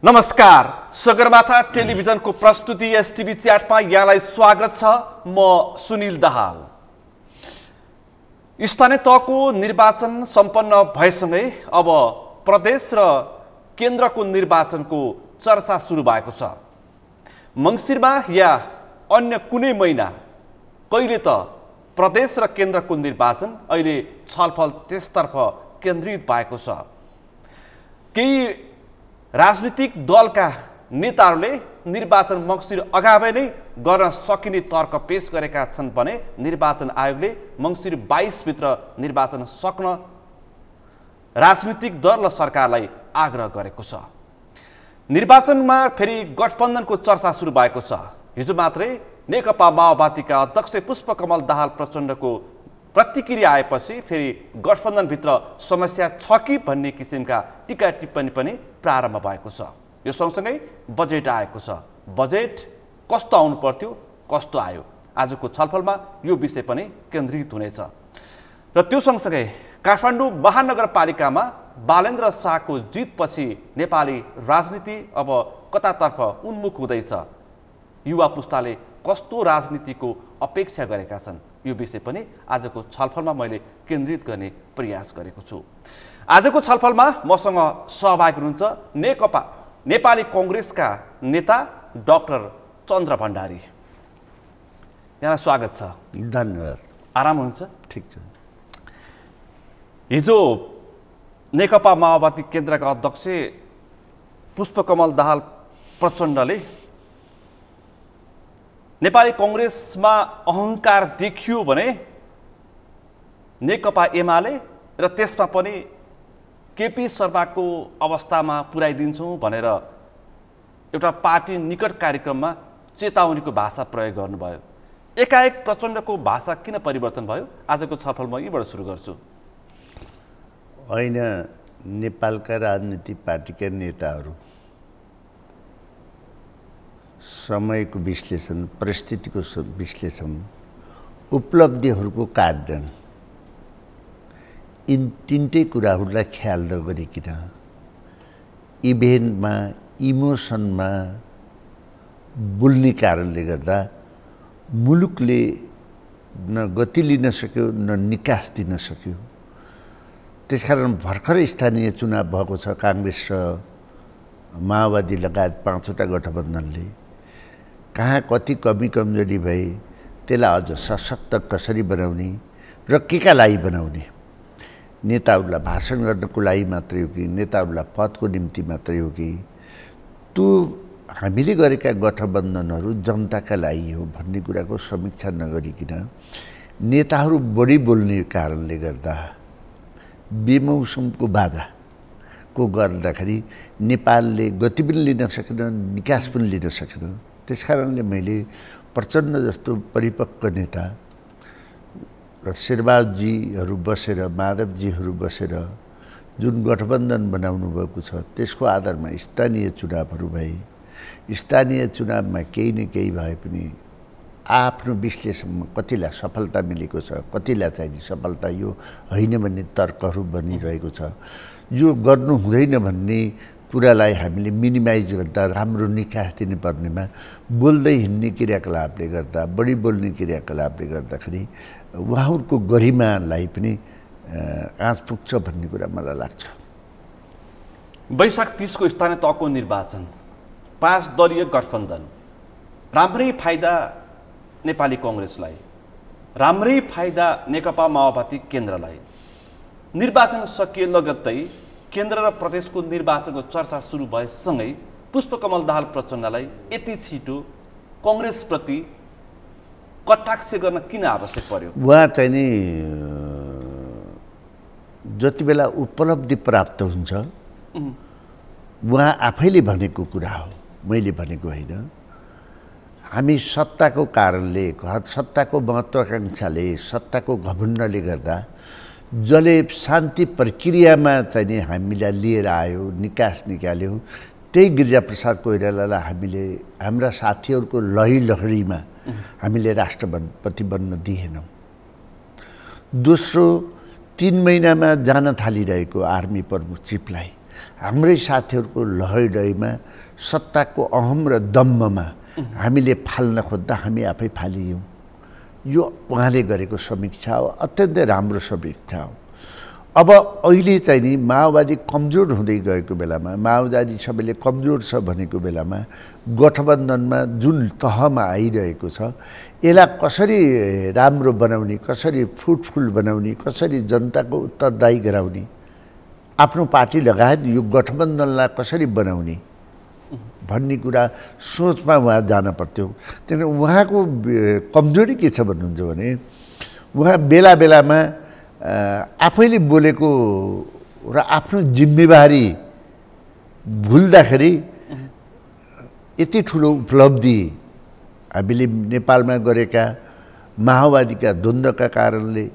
नमस्कार, सगरमाथा टेलिभिजनको प्रस्तुति एसटिभी च्याटमा यहाँलाई स्वागत छ। म सुनिल दाहाल। स्थानीय तहको निर्वाचन सम्पन्न भएसँगै अब प्रदेश र केन्द्रको निर्वाचनको चर्चा सुरु भएको छ। मङ्सिरमा या अन्य कुनै महिना कहिले त प्रदेश र केन्द्रको निर्वाचन अहिले छलफल त्यसतर्फ केन्द्रित भएको छ। केही राजनीतिक दलका नेताहरूले निर्वाचन मङ्सिर अगावै नै गर्न सकिने तर्क पेश गरेका छन् भने निर्वाचन आयोगले मङ्सिर 22 भित्र निर्वाचन सक्न राजनीतिक दल र सरकारलाई आग्रह गरेको छ। निर्वाचनमा फेरि गठबन्धनको चर्चा सुरु भएको छ। हिजो मात्रै नेकपा माओवादीका अध्यक्ष पुष्पकमल दाहाल प्रचण्डको प्रतिक्रिया आएपछि फेरि गठबन्धनभित्र समस्या छ कि भन्ने किसिमका टीका टिप्पणी पनि प्रारम्भ भएको छ। यो सँगसँगै बजेट आएको छ। बजेट कस्तो आउनु पर्थ्यो, कस्तो आयो, आजको छलफलमा यो विषय पनि केन्द्रित हुनेछ। र त्यो सँगसँगै काठमाडौँ महानगरपालिकामा बालेन्द्र शाहको जितपछि नेपाली राजनीति अब कतातर्फ उन्मुख हुँदैछ। युवा पुस्ताले कस्तो राजनीतिको अपेक्षा गरेका छन्, यो विषय पनि आजको छलफलमा मैले केन्द्रित गर्ने प्रयास गरेको छु। आजको छलफलमा मसँग सहभागी हुनुहुन्छ नेकपा नेपाली कङ्ग्रेसका नेता डाक्टर चन्द्र भण्डारी। यहाँ स्वागत छ। धन्यवाद। आराम हुनुहुन्छ? ठिक छ। हिजो नेकपा माओवादी केन्द्रका अध्यक्ष पुष्पकमल दाहाल प्रचण्डले नेपाली कङ्ग्रेसमा अहङ्कार देखियो भने नेकपा एमाले र त्यसमा पनि केपी शर्माको अवस्थामा पुर्याइदिन्छौँ भनेर एउटा पार्टी निकट कार्यक्रममा चेतावनीको भाषा प्रयोग गर्नुभयो। एकाएक प्रचण्डको भाषा किन परिवर्तन भयो? आजको छलफल म यहीबाट सुरु गर्छु। होइन, नेपालका राजनीतिक पार्टीका नेताहरू समयको विश्लेषण, परिस्थितिको विश्लेषण, उपलब्धिहरूको कार्यान्वयन, यी तिनटै कुराहरूलाई ख्याल नगरिकन इभेन्टमा इमोसनमा बोल्ने कारणले गर्दा मुलुकले न गति लिन सक्यो न निकास दिन सक्यो। त्यसकारण भर्खर स्थानीय चुनाव भएको छ। काङ्ग्रेस र माओवादी लगायत 5वटा गठबन्धनले कहाँ कति कमी कमजोरी भए त्यसलाई अझ सशक्त कसरी बनाउने र केका लागि बनाउने, नेताहरूलाई भाषण गर्नको लागि मात्रै हो कि नेताहरूलाई पदको निम्ति मात्रै हो कि त्यो हामीले गरेका गठबन्धनहरू जनताका लागि हो भन्ने कुराको समीक्षा नगरिकन नेताहरू बढी बोल्ने कारणले गर्दा बेमौसमको बाधाको गर्दाखेरि नेपालले गति पनि लिन सकेन, निकास पनि लिन सकेन। त्यसकारणले मैले प्रचण्ड जस्तो परिपक्व नेता र शेरबहादुरजीहरू बसेर, माधवजीहरू बसेर जुन गठबन्धन बनाउनु भएको छ त्यसको आधारमा स्थानीय चुनावहरू भए, स्थानीय चुनावमा केही न केही भए पनि आफ्नो विश्लेषणमा कतिलाई सफलता मिलेको छ, कतिलाई चाहिँ सफलता यो होइन भन्ने तर्कहरू बनिरहेको छ। यो गर्नु हुँदैन भन्ने कुरालाई हामीले मिनिमाइज गर्दा राम्रो निकास दिनुपर्नेमा बोल्दै हिँड्ने क्रियाकलापले गर्दा, बढी बोल्ने क्रियाकलापले गर्दाखेरि उहाँहरूको गरिमालाई पनि आँच पुग्छ भन्ने कुरा मलाई लाग्छ। वैशाख 30 को स्थानीय तहको निर्वाचन, 5 दलीय गठबन्धन, राम्रै फाइदा नेपाली कङ्ग्रेसलाई, राम्रै फाइदा नेकपा माओवादी केन्द्रलाई। निर्वाचन सकिए लगत्तै केन्द्र र प्रदेशको निर्वाचनको चर्चा सुरु भएसँगै पुष्पकमल दाहाल प्रचण्डलाई यति छिटो कङ्ग्रेसप्रति कटाक्ष गर्न किन आवश्यक पर्यो? उहाँ चाहिँ नि जति बेला उपलब्धि प्राप्त हुन्छ उहाँ आफैले भनेको कुरा हो, मैले भनेको होइन। हामी सत्ताको कारणले, सत्ताको महत्त्वाकांक्षाले, सत्ताको घमण्डले गर्दा जसले शान्ति प्रक्रियामा चाहिँ नि हामीलाई लिएर आयो, निकास निकाल्यो, त्यही गिरिजाप्रसाद कोइरालालाई हामीले हाम्रा साथीहरूको लहरीमा हामीले राष्ट्रपति बन्न दिएनौँ। दोस्रो, 3 महिनामा जान थालिरहेको आर्मी प्रमुख चिफलाई हाम्रै साथीहरूको लहैडैमा सत्ताको अहम र दम्बमा हामीले फाल्न खोज्दा हामी आफै फालियौँ। यो उहाँले गरेको समीक्षा हो, अत्यन्तै राम्रो समीक्षा हो। अब अहिले चाहिँ नि माओवादी कमजोर हुँदै गएको बेलामा, माओवादी सबैले कमजोर छ भनेको बेलामा गठबन्धनमा जुन तहमा आइरहेको छ, यसलाई कसरी राम्रो बनाउने, कसरी फ्रुटफुल बनाउने, कसरी जनताको उत्तरदायी गराउने, आफ्नो पार्टी लगायत यो गठबन्धनलाई कसरी बनाउने भन्ने कुरा सोचमा उहाँ जान पर्थ्यो। त्यहाँदेखि उहाँको कमजोरी के छ भन्नुहुन्छ भने उहाँ बेला बेलामा आफैले बोलेको र आफ्नो जिम्मेवारी भुल्दाखेरि यति ठुलो उपलब्धि हामीले नेपालमा गरेका माओवादीका द्वन्द्वका कारणले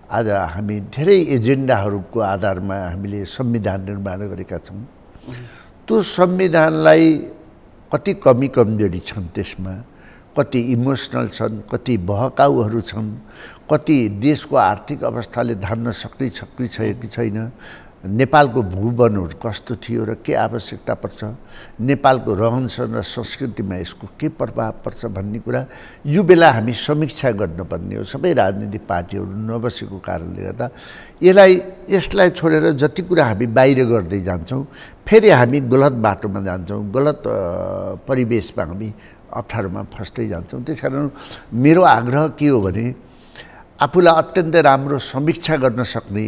आज हामी धेरै एजेन्डाहरूको आधारमा हामीले संविधान निर्माण गरेका छौँ। त्यो संविधानलाई कति कमी कमजोरी छन्, त्यसमा कति इमोसनल छन्, कति बहकाउहरू छन्, कति देशको आर्थिक अवस्थाले धान्न सक्ने छ कि छैन, नेपालको भूवनहरू कस्तो थियो र के आवश्यकता पर्छ, नेपालको रहनसहन र संस्कृतिमा यसको के प्रभाव पर्छ भन्ने कुरा यो बेला हामी समीक्षा गर्नुपर्ने हो। सबै राजनीतिक पार्टीहरू नबसेको कारणले गर्दा यसलाई छोडेर जति कुरा हामी बाहिर गर्दै जान्छौँ फेरि हामी गलत बाटोमा जान्छौँ, गलत परिवेशमा हामी अप्ठ्यारोमा फस्दै जान्छौँ। त्यसकारण मेरो आग्रह के हो भने आफूलाई अत्यन्तै राम्रो समीक्षा गर्न सक्ने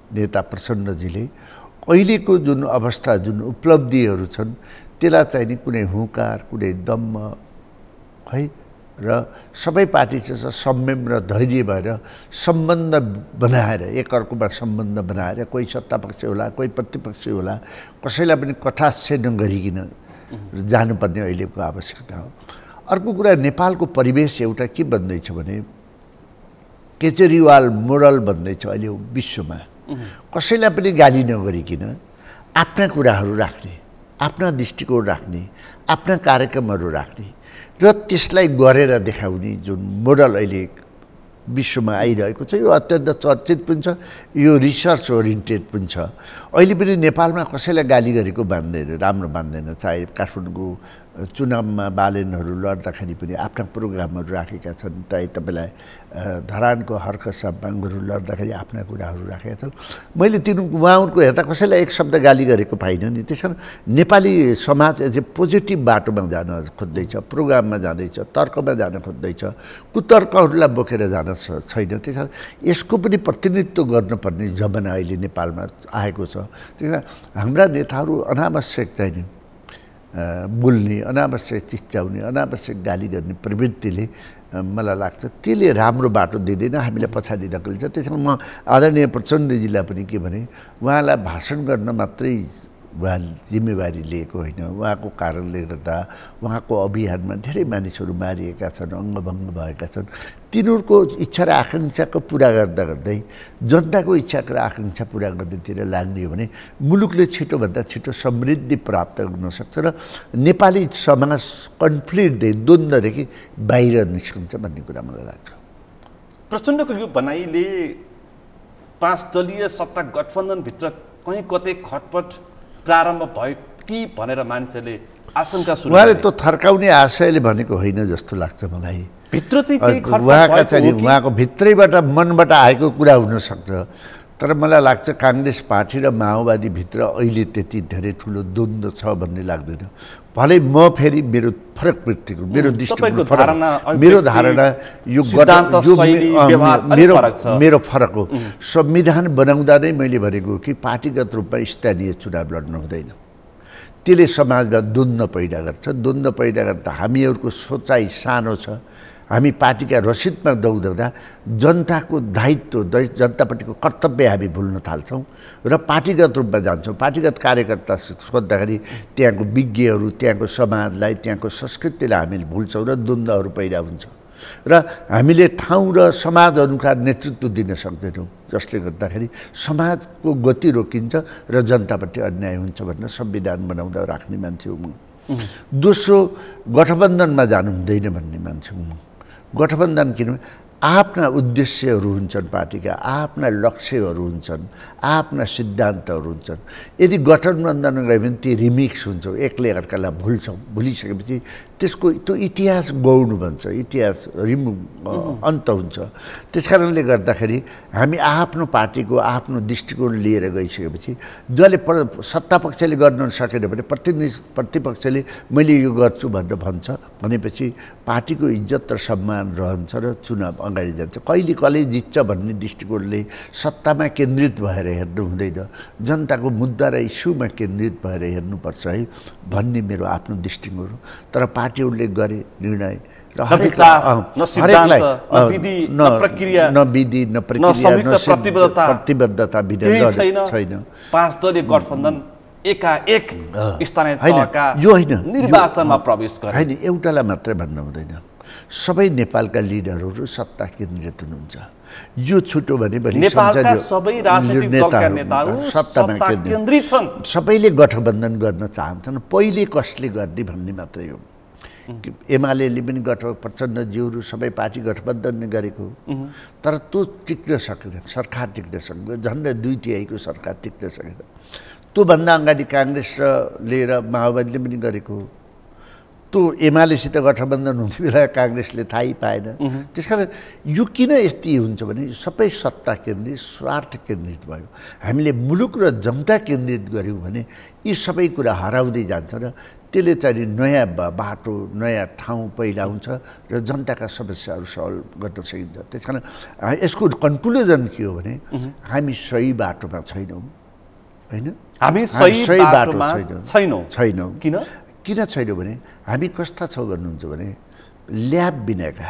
नेता प्रचण्डजीले अहिलेको जुन अवस्था, जुन उपलब्धिहरू छन् त्यसलाई चाहिँ नि कुनै हुँकार, कुनै दम्म है र सबै पार्टीसँग संयम र धैर्य भएर सम्बन्ध बनाएर, एकअर्कोमा सम्बन्ध बनाएर, कोही सत्तापक्ष होला, कोही प्रतिपक्ष होला, कसैलाई पनि कटाक्ष नगरिकन जानुपर्ने अहिलेको आवश्यकता हो। अर्को कुरा, नेपालको परिवेश एउटा के बन्दैछ भने केजरीवाल मोडल बन्दैछ अहिले विश्वमा। कसैलाई पनि गाली नगरिकन आफ्ना कुराहरू राख्ने, आफ्ना दृष्टिकोण राख्ने, आफ्ना कार्यक्रमहरू राख्ने र त्यसलाई गरेर देखाउने जुन मोडल अहिले विश्वमा आइरहेको छ, यो अत्यन्त चर्चित पनि छ, यो रिसर्च ओरिएन्टेड पनि छ। अहिले पनि नेपालमा कसैलाई गाली गरेको मान्दैन, राम्रो मान्दैन। चाहे काठमाडौँको चुनावमा बालेनहरू लड्दाखेरि पनि आफ्ना प्रोग्रामहरू राखेका छन्, चाहे तपाईँलाई धरानको हर्क साम्पाङहरू लड्दाखेरि आफ्ना कुराहरू राखेका छन्। मैले उहाँहरूको हेर्दा कसैलाई एक शब्द गाली गरेको पाइनँ नि। त्यसकारण नेपाली समाज चाहिँ पोजिटिभ बाटोमा जान खोज्दैछ, प्रोग्राममा जाँदैछ, तर्कमा जान खोज्दैछ, कुतर्कहरूलाई बोकेर जान छैन। त्यसकारण यसको पनि प्रतिनिधित्व गर्नुपर्ने जमाना अहिले नेपालमा आएको छ। त्यसकारण हाम्रा नेताहरू अनावश्यक चाहिँ बोल्ने, अनावश्यक चिच्याउने, अनावश्यक गाली गर्ने प्रवृत्तिले मलाई लाग्छ त्यसले राम्रो बाटो दिँदैन, हामीलाई पछाडि धकेल्छ। त्यसैले म आदरणीय प्रचण्डजीलाई पनि के भने उहाँलाई भाषण गर्न मात्रै उहाँले जिम्मेवारी लिएको होइन। उहाँको कारणले गर्दा उहाँको अभियानमा धेरै मानिसहरू मारिएका छन्, अङ्गभङ्ग भएका छन्। तिनीहरूको इच्छा र आकाङ्क्षाको पुरा गर्दा गर्दै जनताको इच्छा र आकाङ्क्षा पुरा गर्नेतिर लाग्ने हो भने मुलुकले छिटोभन्दा छिटो समृद्धि प्राप्त गर्न सक्छ र नेपाली समाज कन्फ्लिक्टदेखि, द्वन्द्वदेखि बाहिर निस्कन्छ भन्ने कुरा मलाई लाग्छ। प्रचण्डको यो भनाइले 5 दलीय सत्ता गठबन्धनभित्र कहीँ कतै खटपट प्रारम्भ भयो कि भनेर मानिसहरूले आशंका सुरु उहाँले त थर्काउने आशयले भनेको होइन जस्तो लाग्छ मलाई। भित्र चाहिँ केही खटपट उहाँका चाहिँ उहाँको भित्रैबाट मनबाट आएको कुरा हुनसक्छ। तर मलाई लाग्छ काङ्ग्रेस पार्टी र माओवादी भित्र अहिले त्यति धेरै ठुलो द्वन्द्व छ भन्ने लाग्दैन। भलै म फेरि मेरो फरक व्यक्तिको मेरो दृष्टिकोण फरक, मेरो धारणा यो मेरो फरक हो। संविधान बनाउँदा नै मैले भनेको कि पार्टीगत रूपमा स्थानीय चुनाव लड्नु हुँदैन। त्यसले समाजमा द्वन्द्व पैदा गर्छ। द्वन्द्व पैदा गर्दा हामीहरूको सोचाइ सानो छ। हामी पार्टीका रसिदमा दौड्दा जनताको दायित्व, जनतापट्टिको कर्तव्य हामी भुल्न थाल्छौँ र पार्टीगत रूपमा जान्छौँ। पार्टीगत कार्यकर्ता सोद्धाखेरि त्यहाँको विज्ञहरू, त्यहाँको समाजलाई, त्यहाँको संस्कृतिलाई हामीले भुल्छौँ र द्वन्द्वहरू पैदा हुन्छ र हामीले ठाउँ र समाज अनुसार नेतृत्व दिन सक्दैनौँ, जसले गर्दाखेरि समाजको गति रोकिन्छ र जनतापट्टि अन्याय हुन्छ भनेर संविधान बनाउँदा राख्ने मान्छे हो म। दोस्रो, गठबन्धनमा जानु हुँदैन भन्ने मान्छे हो म। गठबन्धन किन आफ्ना उद्देश्यहरू हुन्छन्, पार्टीका आफ्ना लक्ष्यहरू हुन्छन्, आफ्ना सिद्धान्तहरू हुन्छन्। यदि गठबन्धन गयो भने ती रिमिक्स हुन्छ, एकले अर्कालाई भुल्छौँ, भुलिसकेपछि त्यसको त्यो इतिहास गौड्नु भन्छ, इतिहास अन्त हुन्छ। त्यस कारणले गर्दाखेरि हामी आफ्नो पार्टीको आफ्नो दृष्टिकोण लिएर गइसकेपछि जसले सत्ता पक्षले गर्न सकेन भने प्रतिपक्षले मैले यो गर्छु भनेर भन्छ भनेपछि पार्टीको इज्जत र सम्मान रहन्छ र चुनाव अगाडि जान्छ। कहिले कसले जित्छ भन्ने दृष्टिकोणले सत्तामा केन्द्रित भएर हेर्नु हुँदैन, जनताको मुद्दा र इस्युमा केन्द्रित भएर हेर्नुपर्छ है भन्ने मेरो आफ्नो दृष्टिकोण हो। तर पार्टीहरूले गरे निर्णय र प्रतिबद्धता बिना छैन। 5 दलीय गठबन्धन एकाएक स्थानीय तहका निर्वाचनमा प्रवेश गरे। होइन, एउटालाई मात्रै भन्नु हुँदैन, सबै नेपालका लिडरहरू सत्ता केन्द्रित हुनुहुन्छ। यो छुटो भने नेपालका सबै राजनीतिक दलका नेताहरू सत्ता केन्द्रित छन्। सबैले गठबन्धन गर्न चाहन्छन्, पहिले कसले गर्ने भन्ने मात्रै हो। एमालेले पनि प्रचण्डज्यूहरू सबै पार्टी गठबन्धन गरेको, तर त्यो टिक्न सकेन, सरकार टिक्न सकेन, झन्डै 2/3 सरकार टिक्न सकेन। त्योभन्दा अगाडि काङ्ग्रेसले र माओवादीले पनि गरेको, त्यो एमालेसित गठबन्धन हुने बेला काङ्ग्रेसले थाहै पाएन। त्यसकारण यो किन यति हुन्छ भने सबै सत्ता केन्द्रित, स्वार्थ केन्द्रित भयो। हामीले मुलुक र जनता केन्द्रित गऱ्यौँ भने यी सबै कुरा हराउँदै जान्छ र त्यसले चाहिँ नयाँ बाटो, नयाँ ठाउँ पहिला हुन्छ र जनताका समस्याहरू सल्भ गर्न सकिन्छ। त्यस कारण यसको कन्क्लुजन के हो भने हामी सही बाटोमा छैनौँ, होइन? हामी सही बाटोमा छैनौँ। किन छैनौँ भने हामी कस्ता छौँ भन्नुहुन्छ भने lab Binaca,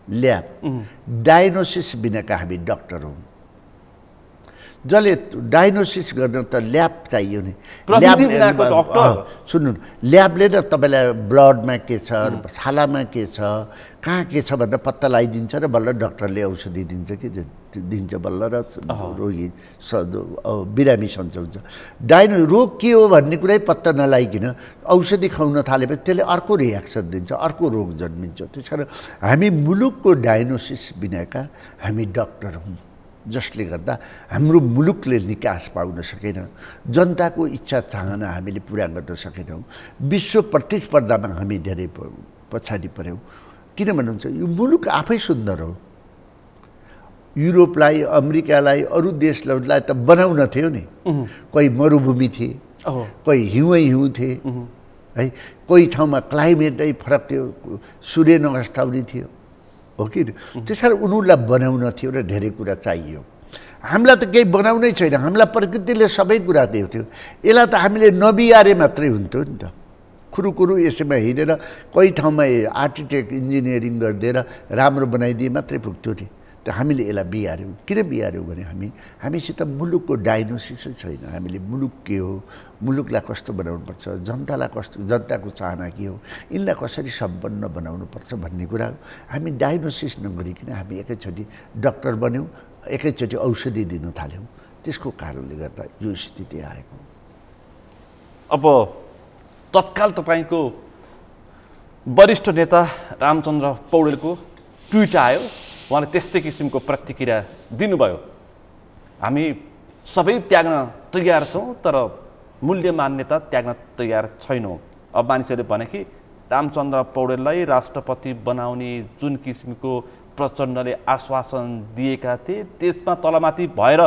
lab diagnosis Binaca हामी डक्टर हौँ। जसले डायग्नोसिस गर्न त ल्याब चाहियो नि। सुन्नु, ल्याबले न तपाईँलाई ब्लडमा के छ, छालामा के छ, कहाँ के छ भनेर पत्ता लगाइदिन्छ र बल्ल डक्टरले औषधि दिन्छ कि दिन्छ बल्ल र रोगी बिरामी सन्चो हुन्छ। रोग के हो भन्ने कुरै पत्ता नलाइकन औषधि खुवाउन थालेपछि त्यसले अर्को रियाक्सन दिन्छ, अर्को रोग जन्मिन्छ। त्यस कारण हामी मुलुकको डायग्नोसिस बिनाका हामी डक्टर हौँ, जसले गर्दा हाम्रो मुलुकले निकास पाउन सकेन, जनताको इच्छा चाहना हामीले पुरा गर्न सकेनौँ। विश्व प्रतिस्पर्धामा हामी धेरै पछाडि पऱ्यौँ। किन भन्नुहुन्छ, यो मुलुक आफै सुन्दर हो। युरोपलाई, अमेरिकालाई, अरू देशलाई त बनाउन थियो नि। कोही मरुभूमि थिए, कोही हिउँ थिए है, कोही ठाउँमा क्लाइमेटै फरक थियो, सूर्य नगस्ताउने थियो, हो कि? त्यस कारण उनीहरूलाई बनाउन थियो र धेरै कुरा चाहियो। हामीलाई त केही बनाउनै छैन, हामीलाई प्रकृतिले सबै कुरा दिएको थियो। यसलाई त हामीले नबिहारे मात्रै हुन्थ्यो नि त। खुरुखुरु यसैमा हिँडेर कोही ठाउँमा आर्किटेक्ट इन्जिनियरिङ गरिदिएर राम्रो बनाइदिए मात्रै पुग्थ्यो नि। त हामीले यसलाई बिहार्यौँ। किन बिहार्यौँ भने हामीसित मुलुकको डायग्नोसिसै छैन। हामीले मुलुक के हो, मुलुकलाई कस्तो बनाउनुपर्छ, जनतालाई कस्तो, जनताको चाहना के हो, यिनलाई कसरी सम्पन्न बनाउनुपर्छ भन्ने कुरा हामी डायग्नोसिस नगरिकन हामी एकैचोटि डक्टर बन्यौँ, एकैचोटि औषधि दिन थाल्यौँ। त्यसको कारणले गर्दा यो स्थिति आएको। अब तत्काल तपाईँको वरिष्ठ नेता रामचन्द्र पौडेलको ट्विट आयो, उहाँले त्यस्तै किसिमको प्रतिक्रिया दिनुभयो। हामी सबै त्याग्न तयार छौँ, तर मूल्य मान्यता त्याग्न तयार छैनौँ। अब मानिसहरूले भने कि रामचन्द्र पौडेललाई राष्ट्रपति बनाउने जुन किसिमको प्रचण्डले आश्वासन दिएका थिए त्यसमा तलमाथि भएर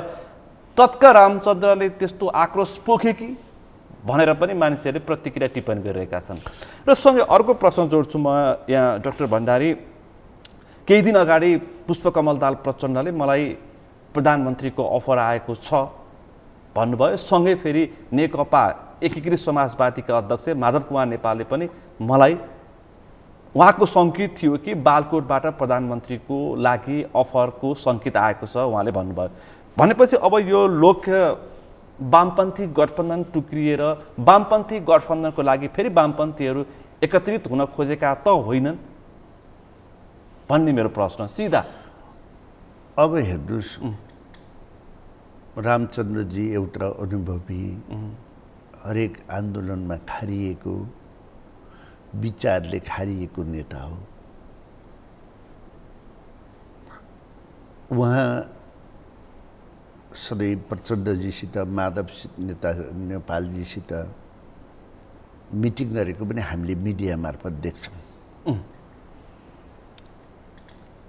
तत्काल रामचन्द्रले त्यस्तो आक्रोश पोखे कि भनेर पनि मानिसहरूले प्रतिक्रिया टिप्पणी गरिरहेका छन्। र सँगै अर्को प्रश्न जोड्छु म यहाँ, डाक्टर भण्डारी। केही दिन अगाडि पुष्पकमल दाहाल प्रचण्डले मलाई प्रधानमन्त्रीको अफर आएको छ भन्नुभयो। सँगै फेरि नेकपा एकीकृत समाजवादीका अध्यक्ष माधव कुमार नेपालले पनि मलाई, उहाँको सङ्केत थियो कि बालकोटबाट प्रधानमन्त्रीको लागि अफरको सङ्केत आएको छ उहाँले भन्नुभयो। भनेपछि अब यो वामपन्थी गठबन्धन टुक्रिएर वामपन्थी गठबन्धनको लागि फेरि वामपन्थीहरू एकत्रित हुन खोजेका त होइनन् भन्ने मेरो प्रश्न सिधा। अब हेर्नुहोस्, रामचन्द्रजी एउटा अनुभवी, हरेक आन्दोलनमा खारिएको, विचारले खारिएको नेता हो। उहाँ सधैँ प्रचण्डजीसित माधव नेता नेपालजीसित मिटिङ गरेको पनि हामीले मिडिया मार्फत देख्छौँ।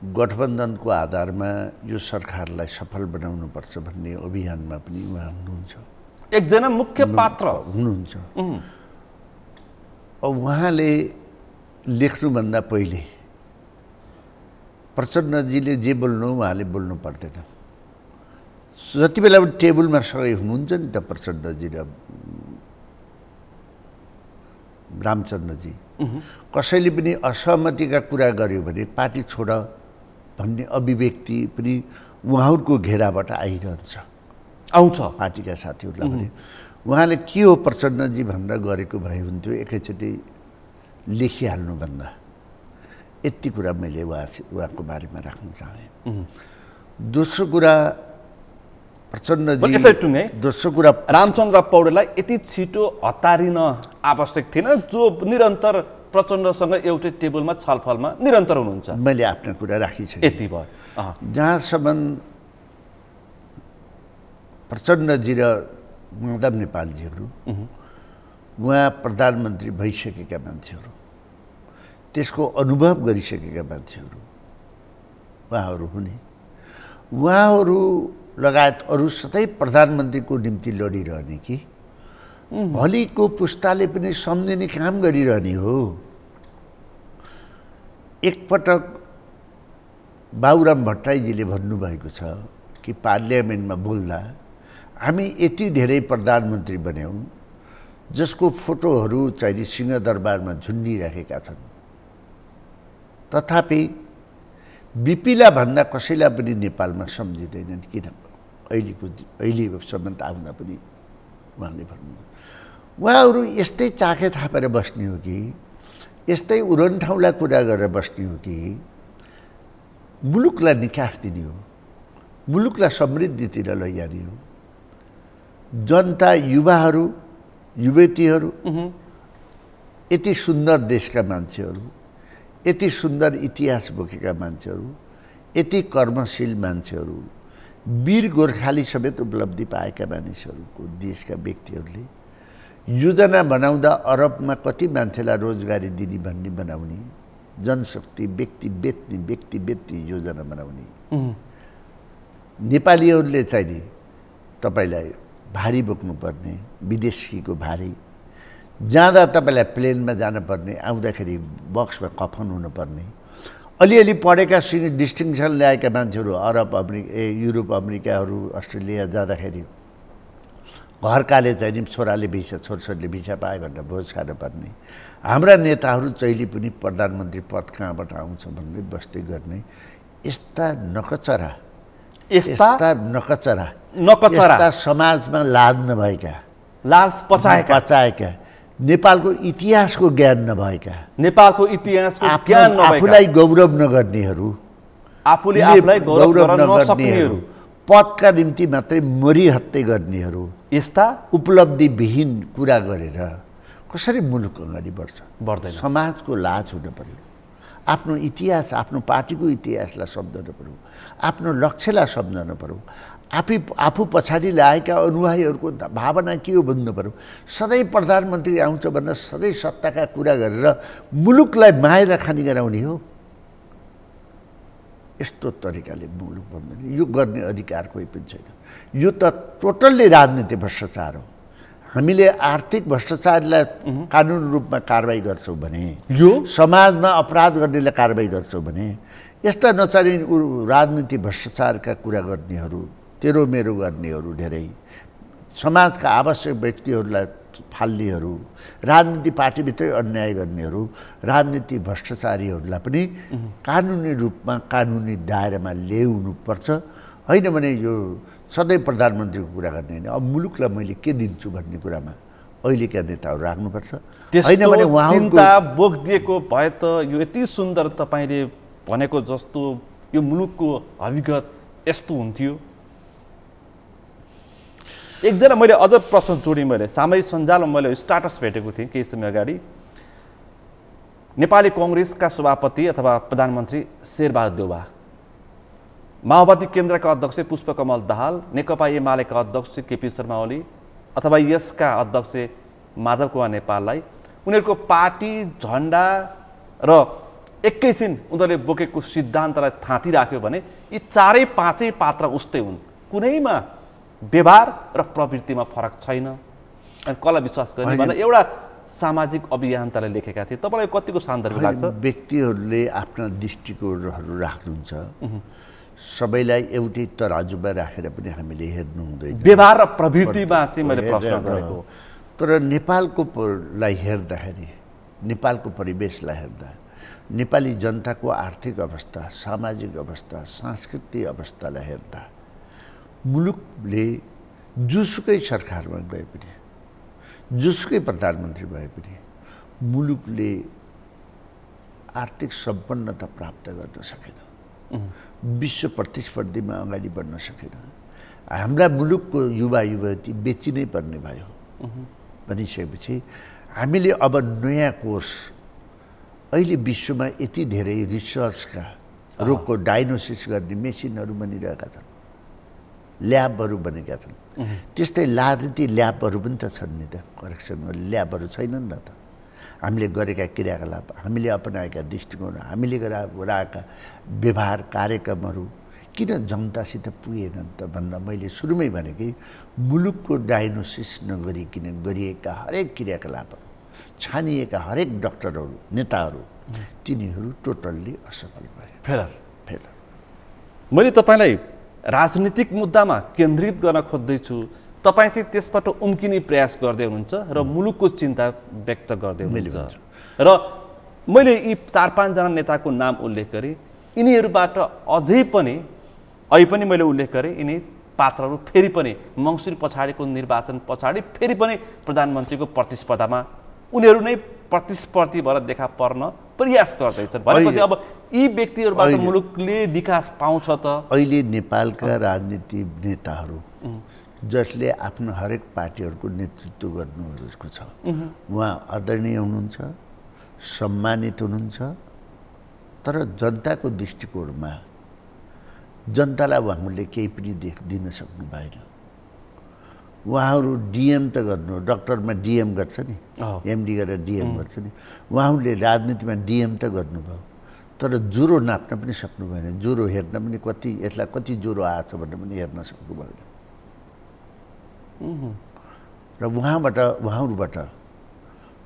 गठबन्धनको आधारमा यो सरकारलाई सफल बनाउनुपर्छ भन्ने अभियानमा पनि उहाँ हुनुहुन्छ, एकजना मुख्य पात्र हुनुहुन्छ। उहाँले लेख्नुभन्दा पहिले प्रचण्डजीले जे बोल्नु उहाँले बोल्नु पर्दैन। जति बेला पनि टेबलमा सँगै हुनुहुन्छ नि त प्रचण्डजी र रामचन्द्रजी, कसैले पनि असहमतिका कुरा गर्यो भने पार्टी छोड भन्ने अभिव्यक्ति पनि उहाँहरूको घेराबाट आइरहन्छ, आउँछ पार्टीका साथीहरूलाई पनि। उहाँले के हो प्रचण्डजी भनेर गरेको भए हुन्थ्यो, एकैचोटि लेखिहाल्नुभन्दा। यति कुरा मैले उहाँको बारेमा राख्न चाहेँ। दोस्रो कुरा प्रचण्डजी, दोस्रो कुरा रामचन्द्र पौडेललाई यति छिटो हतारिन आवश्यक थिएन, जो निरन्तर प्रचण्डसँग एउटै टेबलमा छलफलमा निरन्तर हुनुहुन्छ। मैले आफ्नो कुरा राखिसकेँ यति भयो। जहाँसम्म प्रचण्डजी र माधव नेपालजीहरू उहाँ प्रधानमन्त्री भइसकेका मान्छेहरू, त्यसको अनुभव गरिसकेका मान्छेहरू उहाँहरू हुने, उहाँहरू लगायत अरू सधैँ प्रधानमन्त्रीको निम्ति लडिरहने कि भोलिको पुस्ताले पनि सम्झिने काम गरिरहने हो। एकपटक बाबुराम भट्टराईजीले भन्नुभएको छ कि पार्लियामेन्टमा बोल्दा हामी यति धेरै प्रधानमन्त्री बन्यौँ जसको फोटोहरू चाहिँ सिंहदरबारमा झुन्डिराखेका छन्, तथापि बिपिला भन्दा कसैलाई पनि नेपालमा सम्झिँदैनन्। किन? अहिलेसम्म त आउँदा पनि उहाँले भन्नुभयो। उहाँहरू यस्तै चाखे थापेर बस्ने हो कि यस्तै उरनठाउँलाई कुरा गरेर बस्ने हो कि मुलुकलाई निकास दिने हो, मुलुकलाई समृद्धितिर लैजाने हो? जनता, युवाहरू, युवतीहरू, यति सुन्दर देशका मान्छेहरू, यति सुन्दर इतिहास बोकेका मान्छेहरू, यति कर्मशील मान्छेहरू, वीर गोर्खाली समेत उपलब्धि पाएका मानिसहरूको देशका व्यक्तिहरूले योजना बनाउँदा अरबमा कति मान्छेलाई रोजगारी दिने भन्ने बनाउने, जनशक्ति व्यक्ति बेच्ने योजना बनाउने, नेपालीहरूले चाहिँ नि तपाईँलाई भारी बोक्नुपर्ने, विदेशीको भारी, जाँदा तपाईँलाई प्लेनमा जानुपर्ने, आउँदाखेरि बक्समा कफन हुनुपर्ने, अलिअलि पढेका डिस्टिङसन ल्याएका मान्छेहरू अरब युरोप अमेरिकाहरू अस्ट्रेलिया जाँदाखेरि घरकाले चाहिँ नि छोराले भिसा छोरछोरीले भिसा पायो भनेर भोज खानुपर्ने, हाम्रा नेताहरू जहिले पनि प्रधानमन्त्री पद कहाँबाट आउँछ भनेर बस्दै गर्ने, यस्ता नकचरा समाजमा लाज नभएका, लाज पचाएका, नेपालको इतिहासको ज्ञान नभएका, नेपालको इतिहासको ज्ञान नभएका, आफूलाई गौरव नगर्नेहरू, आफूले आफूलाई गौरव नगर्नेहरू, पदका निम्ति मात्रै मरिहत्ते गर्नेहरू, यस्ता उपलब्धिविहीन कुरा गरेर कसरी मुलुक अगाडि बढ्दैन? समाजको लाज हुन पर्यो, आफ्नो इतिहास, आफ्नो पार्टीको इतिहासलाई सम्झन पर्यो, आफ्नो लक्ष्यलाई सम्झन पर्यो, आफू पछाडि लागेका अनुयायीहरूको भावना के हो बुझ्नु पर्यो। सधैँ प्रधानमन्त्री आउँछ भनेर सधैँ सत्ताका कुरा गरेर मुलुकलाई माया खानी गराउने हो? यस्तो तरिकाले मुलुक बन्दैन। यो गर्ने अधिकार कोही पनि छैन। यो त टोटल्ली राजनीति भ्रष्टाचार हो। हामीले आर्थिक भ्रष्टाचारलाई कानुनी रूपमा कारबाही गर्छौँ भने, यो समाजमा अपराध गर्नेलाई कारबाही गर्छौँ भने, यस्ता नचाहिने राजनीति भ्रष्टाचारका कुरा गर्नेहरू, तेरो मेरो गर्नेहरू, धेरै समाजका आवश्यक व्यक्तिहरूलाई फाल्नेहरू, राजनीति पार्टीभित्रै अन्याय गर्नेहरू, राजनीति भ्रष्टाचारीहरूलाई पनि कानुनी रूपमा कानुनी दायरामा ल्याउनुपर्छ। होइन भने यो सधैँ प्रधानमन्त्रीको कुरा गर्ने होइन, अब मुलुकलाई मैले के दिन्छु भन्ने कुरामा अहिलेका नेताहरू राख्नुपर्छ। होइन भने चिन्ता बोकिदिएको भए त यो यति सुन्दर तपाईँले भनेको जस्तो यो मुलुकको हकीकत यस्तो हुन्थ्यो। एकजना मैले अझ प्रश्न जोडेँ, मैले सामाजिक सञ्जालमा मैले स्टाटस भेटेको थिएँ केही समय अगाडि। नेपाली कङ्ग्रेसका सभापति अथवा प्रधानमन्त्री शेरबहादुर देउवा माओवादी केन्द्रका अध्यक्ष पुष्पकमल दाहाल, नेकपा एमालेका अध्यक्ष केपी शर्मा ओली अथवा यसका अध्यक्ष माधव कुमार नेपाललाई उनीहरूको पार्टी झन्डा र एकैछिन उनीहरूले बोकेको सिद्धान्तलाई थाँती राख्यो भने यी चारै पाँचै पात्र उस्तै हुन्, कुनैमा व्यवहार र प्रवृत्तिमा फरक छैन। अनि कसलाई विश्वास गर्ने भनेर एउटा सामाजिक अभियन्ताले लेखेका थिए। तपाईँलाई कतिको सान्दर्भिक लाग्छ? व्यक्तिहरूले आफ्ना दृष्टिकोणहरू राख्नुहुन्छ, सबैलाई एउटै तराजुमा राखेर पनि हामीले हेर्नु हुँदैन। व्यवहार र प्रवृत्तिमा चाहिँ मैले प्रश्न गरेको। तर नेपालकोलाई हेर्दाखेरि, नेपालको परिवेशलाई हेर्दा, नेपाली जनताको आर्थिक अवस्था, सामाजिक अवस्था, सांस्कृतिक अवस्थालाई हेर्दा मुलुकले जुसुकै सरकारमा गए पनि, जुसुकै प्रधानमन्त्री भए पनि मुलुकले आर्थिक सम्पन्नता प्राप्त गर्न सकेन, विश्व प्रतिस्पर्धीमा अगाडि बढ्न सकेन। हाम्रा मुलुकको युवा युवती बेचिनै पर्ने भयो भनिसकेपछि हामीले अब नयाँ कोर्स, अहिले विश्वमा यति धेरै रिसर्चका रोगको डायग्नोसिस गर्ने मेसिनहरू बनिरहेका छन्, ल्याबहरू बनेका छन्। त्यस्तै राजनीति ल्याबहरू पनि त छन् नि त, करेक्सन ल्याबहरू छैनन् न त। हामीले गरेका क्रियाकलाप, हामीले अपनाएका दृष्टिकोण, हामीले गराएका व्यवहार कार्यक्रमहरू किन जनतासित पुगेनन् त भन्दा मैले सुरुमै भनेकै मुलुकको डायग्नोसिस नगरिकन गरिएका हरेक क्रियाकलापहरू, छानिएका हरेक डाक्टरहरू, नेताहरू, तिनीहरू टोटल्ली असफल भए, फेलर। मैले तपाईँलाई राजनीतिक मुद्दामा केन्द्रित गर्न खोज्दैछु, तपाईँ चाहिँ त्यसबाट उम्किने प्रयास गर्दै हुनुहुन्छ र मुलुकको चिन्ता व्यक्त गर्दै हुनुहुन्छ। र मैले यी 4-5 जना नेताको नाम उल्लेख गरेँ, यिनीहरूबाट अझै पनि अहिले पनि मैले उल्लेख गरेँ, यिनी पात्रहरू फेरि पनि मङ्सिर पछाडिको निर्वाचन पछाडि फेरि पनि प्रधानमन्त्रीको प्रतिस्पर्धामा उनीहरू नै प्रतिस्पर्धी भएर देखा पर्न प्रयास गर्दैछन्। भनेपछि अब यी व्यक्तिहरूबाट मुलुकले विकास पाउँछ त? अहिले नेपालका राजनीतिक नेताहरू जसले आफ्नो हरेक पार्टीहरूको नेतृत्व गर्नुको छ, उहाँ आदरणीय हुनुहुन्छ, सम्मानित हुनुहुन्छ, तर जनताको दृष्टिकोणमा जनतालाई उहाँहरूले केही पनि दिन सक्नु भएन। उहाँहरू डिएम त गर्नु, डक्टरमा डिएम गर्छ नि, एमडी गरेर डिएम गर्छ नि, उहाँहरूले राजनीतिमा डिएम त गर्नुभयो, तर ज्वरो नाप्न पनि सक्नु भएन, ज्वरो हेर्न पनि यसलाई कति ज्वरो आएछ भनेर पनि हेर्न सक्नु भएन। र उहाँहरूबाट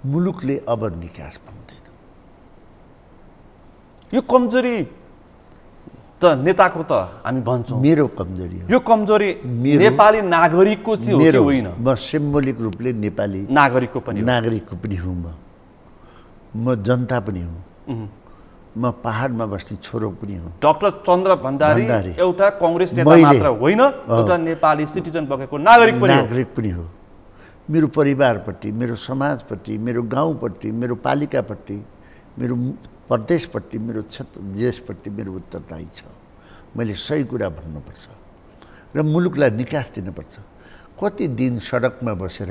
मुलुकले अब निकास पाउँदैन। यो कमजोरी त नेताको त हामी भन्छौँ, मेरो कमजोरी हो। यो कमजोरी नेपाली नागरिकको चाहिँ हो कि होइन? म सिम्बोलिक रूपले नेपाली नागरिकको पनि हुँ, म जनता पनि हुँ, म पहाडमा बस्ने छोरो पनि हुँ। डाक्टर चन्द्र भण्डारी एउटा कांग्रेस नेता मात्र होइन, एउटा नेपाली सिटिजन बगेको नागरिक पनि हो। मेरो परिवारपट्टि, मेरो समाजपट्टि, मेरो गाउँपट्टि, मेरो पालिकापट्टि, मेरो प्रदेशपट्टि, मेरो क्षेत्र देशपट्टि मेरो उत्तरदायी छ। मैले सही कुरा भन्नुपर्छ र मुलुकलाई निकास दिनुपर्छ। कति दिन सडकमा बसेर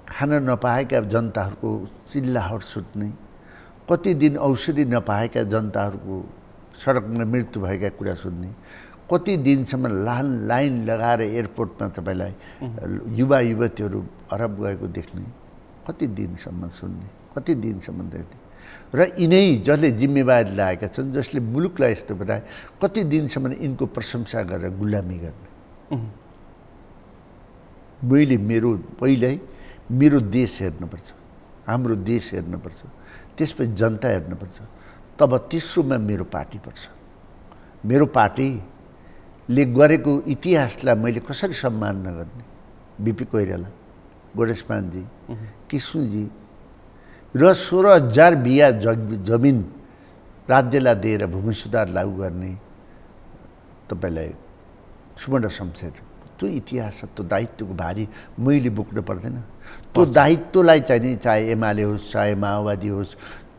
खान नपाएका जनताहरूको चिल्लाहट सुत्ने, कति दिन औषधि नपाएका जनताहरूको सडकमा मृत्यु भएका कुरा सुन्ने, कति दिनसम्म लाइन लगाएर एयरपोर्टमा तपाईँलाई युवा युवतीहरू अरब गएको देख्ने, कति दिनसम्म सुन्ने, कति दिनसम्म देख्ने। र यिनै जसले जिम्मेवारी लागेका छन्, जसले मुलुकलाई यस्तो बनाए, कति दिनसम्म यिनको प्रशंसा गरेर गुलामी गर्ने। मैले पहिल्यै मेरो देश हेर्नुपर्छ, हाम्रो देश हेर्नुपर्छ, त्यसपछि जनता हेर्नुपर्छ। तब तेस्रोमा मेरो पार्टी पर्छ। मेरो पार्टीले गरेको इतिहासलाई मैले कसरी सम्मान नगर्ने? बिपी कोइराला, गोडेशमानजी, कृष्णजी र 16,000 बिघा जमिन राज्यलाई दिएर भूमि सुधार लागू गर्ने तपाईँलाई सुवर्ण शमशेर, त्यो इतिहास, त्यो दायित्वको भारी मैले बोक्नु पर्दैन? त्यो दायित्वलाई चाहिँ नि चाहे एमाले होस्, चाहे माओवादी होस्,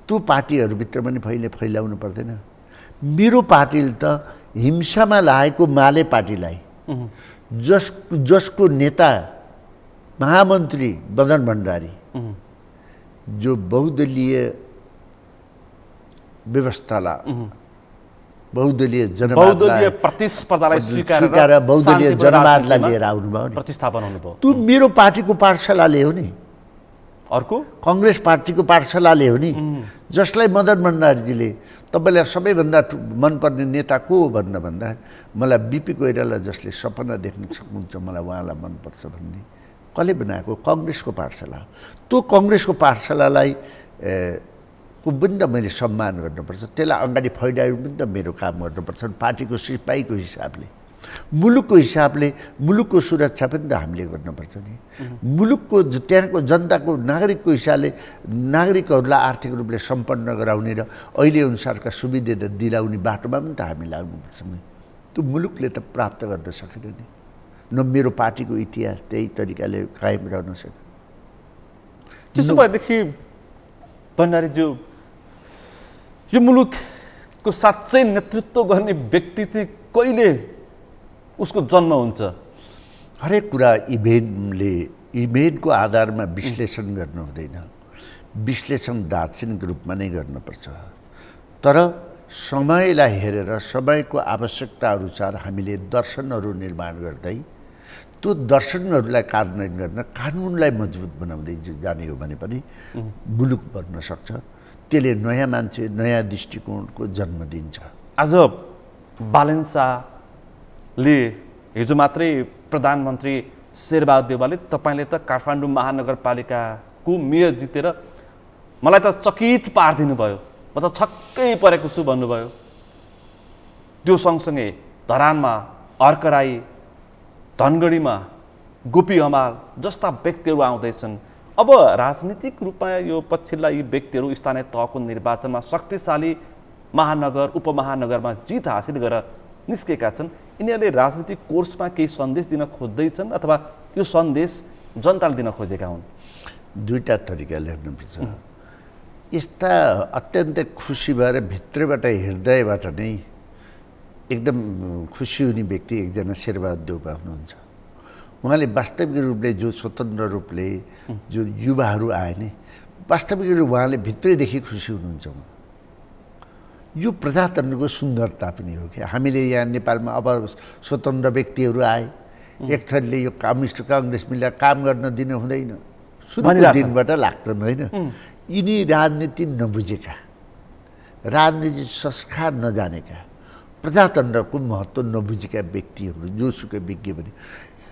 त्यो पार्टीहरूभित्र पनि फैलाउनु पर्दैन? मेरो पार्टीले त हिंसामा लागेको माले पार्टीलाई, जसको नेता महामन्त्री मदन भण्डारी, जो बहुदलीय व्यवस्थालाई बहुदलीय बहुदलीय प्रतिस्पर्धालाई स्वीकारेर बहुदलीय जनवादलाई लिएर आउनुभयो नि, प्रतिस्थापन हुनुभयो। त्यो मेरो पार्टीको पाठशालाले हो नि, अर्को कङ्ग्रेस पार्टीको पाठशालाले हो नि, जसलाई मदन भण्डारीजीले तपाईँलाई सबैभन्दा मनपर्ने नेता को हो भन्दा मलाई बिपी कोइराला जसले सपना देख्न सक्नुहुन्छ मलाई उहाँलाई मनपर्छ भन्ने कसले बनाएको? कङ्ग्रेसको पाठशाला। त्यो कङ्ग्रेसको पाठशालालाई को पनि त मैले सम्मान गर्नुपर्छ, त्यसलाई अगाडि फैलाउनु पनि त मेरो काम गर्नुपर्छ। पार्टीको सिपाहीको हिसाबले, मुलुकको हिसाबले मुलुकको सुरक्षा पनि त हामीले गर्नुपर्छ नि। मुलुकको त्यहाँको जनताको नागरिकको हिसाबले नागरिकहरूलाई आर्थिक रूपले सम्पन्न गराउने र अहिले अनुसारका सुविधा दिलाउने बाटोमा पनि त हामी लाग्नुपर्छ नि। त्यो मुलुकले त प्राप्त गर्न सकेन नि, न मेरो पार्टीको इतिहास त्यही तरिकाले कायम रहन सक्यो। त्यसो भएदेखि भण्डारीज्यू यो मुलुकको साँच्चै नेतृत्व गर्ने व्यक्ति चाहिँ कहिले उसको जन्म हुन्छ? हरेक कुरा इभेन्टको आधारमा विश्लेषण गर्नु हुँदैन, विश्लेषण दार्शनिक रूपमा नै गर्नुपर्छ। तर समयलाई हेरेर समयको आवश्यकता अनुसार हामीले दर्शनहरू निर्माण गर्दै त्यो दर्शनहरूलाई कार्यान्वयन गर्न कानुनलाई मजबुत बनाउँदै जाने हो भने पनि मुलुक बन्न सक्छ। त्यसले नयाँ मान्छे नयाँ दृष्टिकोणको जन्म दिन्छ। आज बालेन शाहले हिजो मात्रै प्रधानमन्त्री शेरबहादुर देउवाले तपाईँले त काठमाडौँ महानगरपालिकाको मेयर जितेर मलाई त चकित पारिदिनु भयो, म त छक्कै परेको छु भन्नुभयो। त्यो सँगसँगै धरानमा अर्कराई, धनगढीमा गोपी हमाल जस्ता व्यक्तिहरू आउँदैछन्। अब राजनीतिक रूपमा यो पछिल्ला यी व्यक्तिहरू स्थानीय तहको निर्वाचनमा शक्तिशाली महानगर उपमहानगरमा जित हासिल गरेर निस्केका छन्। यिनीहरूले राजनीतिक कोर्समा केही सन्देश दिन खोज्दैछन् अथवा यो सन्देश जनताले दिन खोजेका हुन्? दुईटा तरिकाले हेर्नुपर्छ। यस्ता अत्यन्तै खुसी भएर भित्रबाट हृदयबाट नै एकदम खुसी हुने व्यक्ति एकजना शेरबहादुर देउवा हुनुहुन्छ। उहाँले वास्तविक रूपले जो स्वतन्त्र रूपले जो युवाहरू आए नि, वास्तविक रूपले उहाँले भित्रैदेखि खुसी हुनुहुन्छ। यो प्रजातन्त्रको सुन्दरता पनि हो कि हामीले यहाँ नेपालमा अब स्वतन्त्र व्यक्तिहरू आए, एक थरीले यो कम्युनिस्ट काङ्ग्रेस मिलेर काम गर्न दिन हुँदैन, सुरुको दिनबाट लाग्छन् होइन। यिनी राजनीति नबुझेका, राजनीति संस्कार नजानेका, प्रजातन्त्रको महत्त्व नबुझेका व्यक्तिहरू जोसुकै विज्ञ पनि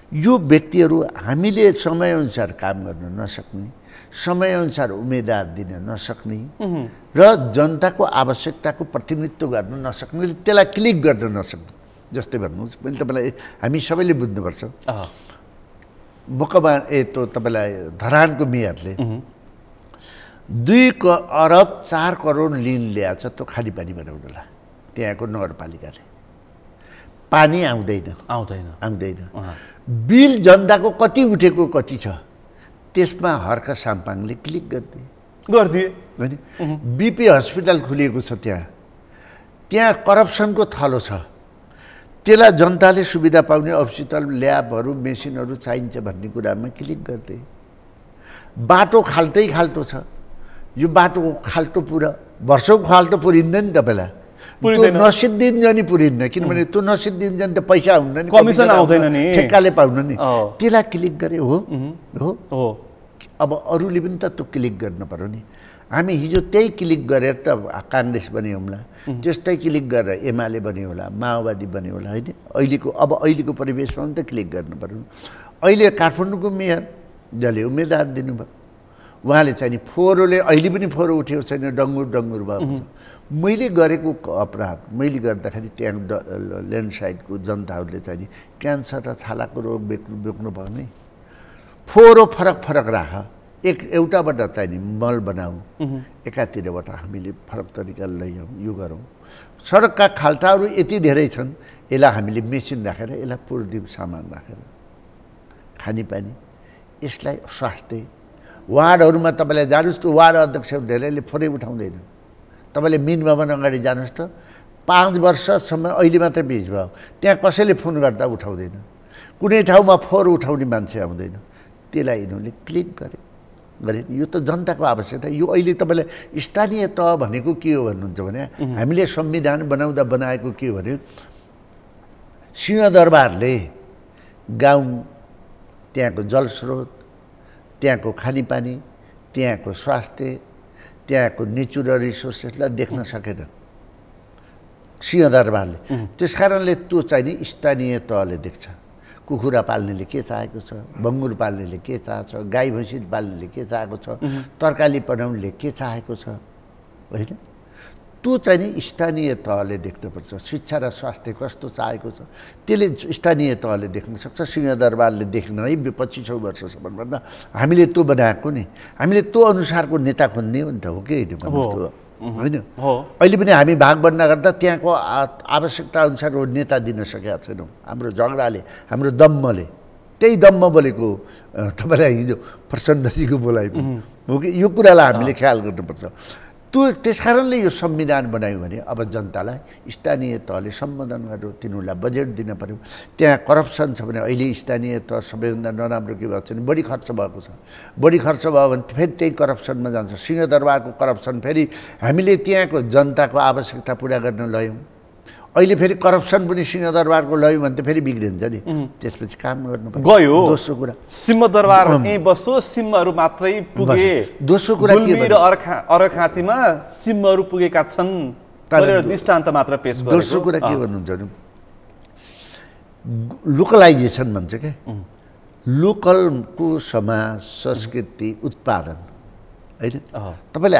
यो व्यक्तिहरू हामीले समयअनुसार काम गर्न नसक्ने, समयअनुसार उम्मेदवार दिन नसक्ने र जनताको आवश्यकताको प्रतिनिधित्व गर्न नसक्ने, त्यसलाई क्लिक गर्न नसक्ने। जस्तै भन्नुहोस्, मैले तपाईँलाई हामी सबैले बुझ्नुपर्छ, मकमा तपाईँलाई धरानको मेयरले 2 अरब 4 करोड लिन ल्याएको छ त्यो खानेपानी बनाउनलाई। त्यहाँको नगरपालिकाले पानी आउँदैन। बिल जनताको कति उठेको कति छ त्यसमा हर्क साम्पाङले क्लिक गरिदिए होइन। बिपी हस्पिटल खुलिएको छ, त्यहाँ करप्सनको थलो छ, त्यसलाई जनताले सुविधा पाउने हस्पिटल ल्याबहरू मेसिनहरू चाहिन्छ भन्ने कुरामा क्लिक गरिदिए। बाटो खाल्टो छ, यो बाटोको खाल्टो पुरा वर्षौँ खाल्टो पुरिन्न नि तपाईँलाई, त्यो नसिद्धिन्छ नि पुरिन्न, किनभने त्यो नसिद्धिन्छ नि त पैसा हुन्न नि, कमिसन आउँदैन नि, ठेक्काले पाउन नि। त्यसलाई क्लिक गरे हो। अब अरूले पनि त त्यो क्लिक गर्न पर्यो नि। हामी हिजो त्यही क्लिक गरेर त काङ्ग्रेस बन्यो होला, त्यस्तै क्लिक गरेर एमाले बन्यो होला, माओवादी बन्यो होला होइन। अहिलेको परिवेशमा पनि त क्लिक गर्नु पर्यो। अहिले काठमाडौँको मेयर जसले उम्मेदवार दिनुभयो उहाँले चाहिँ नि फोहोरले अहिले पनि फोहोर उठेको छैन, डङ्गुर भएको छ। मैले गरेको अपराध मैले गर्दाखेरि त्यहाँ ल्यान्डस्लाइडको जनताहरूले चाहिँ नि क्यान्सर र छालाको रोग बोक्नु पर्ने, फोहोरो फरक राख, एउटाबाट चाहिँ नि मल बनाऊ, एकातिरबाट हामीले फरक तरिकाले लैजाउँ, यो गरौँ। सडकका खाल्टाहरू यति धेरै छन्, यसलाई हामीले मेसिन राखेर यसलाई पुर्दिम सामान राखेर खानेपानी, यसलाई स्वास्थ्य वार्डहरूमा तपाईँलाई जानुहोस् त, वार्ड अध्यक्ष धेरैले फोरै उठाउँदैन। तपाईँले मिन भवन अगाडि जानुहोस् त, 5 वर्षसम्म अहिले मात्रै बिच भयो, त्यहाँ कसैले फोन गर्दा उठाउँदैन, कुनै ठाउँमा फोहोर उठाउने मान्छे आउँदैन। त्यसलाई यिनीहरूले क्लिक गरे, गरे यो त जनताको आवश्यकता। यो अहिले तपाईँलाई स्थानीय तह भनेको के हो भन्नुहुन्छ भने हामीले संविधान बनाएको के हो भने सिंहदरबारले गाउँ, त्यहाँको जलस्रोत, त्यहाँको खानेपानी, त्यहाँको स्वास्थ्य, त्यहाँको नेचुरल रिसोर्सेसलाई देख्न सकेन सिंहदरबारले। त्यस कारणले त्यो चाहिँ नि स्थानीय तहले देख्छ। कुखुरा पाल्नेले के चाहेको छ, बङ्गुर पाल्नेले के चाहेको छ, गाई भैँसी पाल्नेले के चाहेको छ, तरकारी बनाउनेले के चाहेको छ, होइन? त्यो चाहिँ नि स्थानीय तहले देख्नुपर्छ। शिक्षा र स्वास्थ्य कस्तो चाहेको छ त्यसले स्थानीय तहले देख्न सक्छ। सिंहदरबारले देख्न है 2500 वर्षसम्म भन्दा हामीले त्यो बनाएको नि, हामीले त्यो अनुसारको नेता खोज्ने हो नि त, हो कि होइन? अहिले पनि हामी भाग बन्न गर्दा त्यहाँको आवश्यकता अनुसारको नेता दिन सकेका छैनौँ। हाम्रो झगडाले, हाम्रो दम्मले, त्यही दम्म बोलेको तपाईँलाई हिजो प्रसन्नजीको बोलाइ हो कि यो कुरालाई हामीले ख्याल गर्नुपर्छ। त्यस कारणले यो संविधान बनायो भने अब जनतालाई स्थानीय तहले सम्बोधन गर्नु, तिनीहरूलाई बजेट दिन पर्यो। त्यहाँ करप्सन छ भने अहिले स्थानीय तह सबैभन्दा नराम्रो के भएको छ भने बढी खर्च भएको छ। बढी खर्च भयो भने फेरि त्यही करप्सनमा जान्छ। सिंहदरबारको करप्सन फेरि हामीले त्यहाँको जनताको आवश्यकता पुरा गर्न लयौँ, अहिले फेरि करप्सन पनि सिंहदरबारको लयौँ भने त फेरि बिग्रिन्छ नि। त्यसपछि काम गर्नु गयो। दोस्रो कुरा सिंहदरबार यहीँ बसो, सिंहहरू मात्रै पुगे। दोस्रो कुरा गुल्मी र अर्घाखाँचीमा सिंहहरू पुगेका छन् भनेर दृष्टान्त मात्र पेश गरेको। दोस्रो कुरा के भन्नुहुन्छ भने लोकलाइजेसन भन्छ क्या, लोकलको समाज, संस्कृति, उत्पादन, होइन? तपाईँले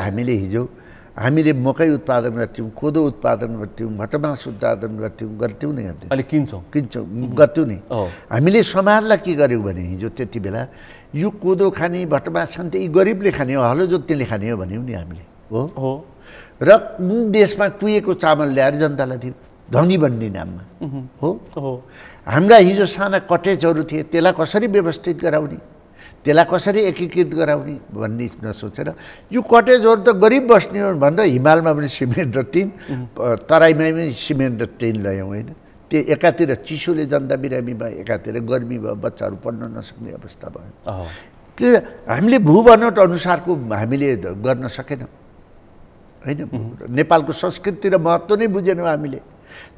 हामीले मकै उत्पादन गर्थ्यौँ, कोदो उत्पादन गर्थ्यौँ, भटमास उत्पादन गर्थ्यौँ नि, अहिले किन्छौँ गर्थ्यौँ नि। हामीले समाजलाई के गर्यौँ भने हिजो त्यति बेला यो कोदो खाने, भटमास खाने त यी गरिबले खाने हो, हलो जोत्नेले खाने हो भन्यौँ नि हामीले, हो? र देशमा कुहिएको चामल ल्याएर जनतालाई दियौँ धनी बन्ने नाममा, हो? हाम्रा हिजो साना कटेजहरू थिए, त्यसलाई कसरी व्यवस्थित गराउने, त्यसलाई कसरी एकीकृत गराउने भन्ने नसोचेर यो कटेजहरू त गरिब बस्ने हो भनेर हिमालमा पनि सिमेन्ट र टिन, तराईमा पनि सिमेन्ट र टिन ल्यायौँ, होइन? त्यो एकातिर चिसोले जनता बिरामी भयो, एकातिर गर्मी भयो, बच्चाहरू पढ्न नसक्ने अवस्था भयो। त्यो हामीले भूबनोट अनुसारको हामीले गर्न सकेनौँ, होइन? नेपालको संस्कृति र महत्त्व नै बुझेनौँ हामीले,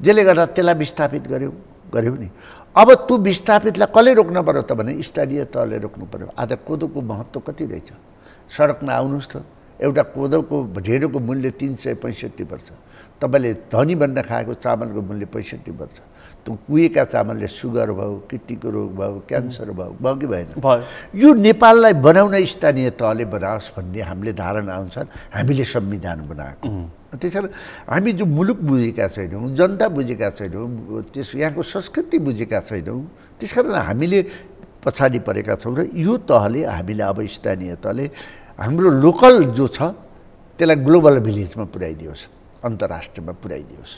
जसले गर्दा त्यसलाई विस्थापित गऱ्यौँ नि। अब त्यो विस्थापितलाई कसले रोक्न पर्यो त भने स्थानीय तहले रोक्नु पर्यो। आज कोदोको महत्त्व कति रहेछ? सडकमा आउनुहोस् त, एउटा कोदोको ढेँडोको मूल्य 365 वर्ष, तपाईँले धनी बन्न खाएको चामलको मूल्य 65 वर्ष। त्यो कुहेका चामलले सुगर भयो, किडनीको रोग भयो, क्यान्सर भयो कि भएन? यो नेपाललाई बनाउन स्थानीय तहले बनाओस् भन्ने हामीले धारणा अनुसार हामीले संविधान बनाएको। त्यसैले हामी जो मुलुक बुझेका छैनौँ, जनता बुझेका छैनौँ, यहाँको संस्कृति बुझेका छैनौँ, त्यस कारण हामीले पछाडि परेका छौँ। र यो तहले हामीले अब स्थानीय तहले हाम्रो लोकल जो छ त्यसलाई ग्लोबल भिलेजमा पुर्याइदियोस्, अन्तर्राष्ट्रियमा पुर्याइदियोस्,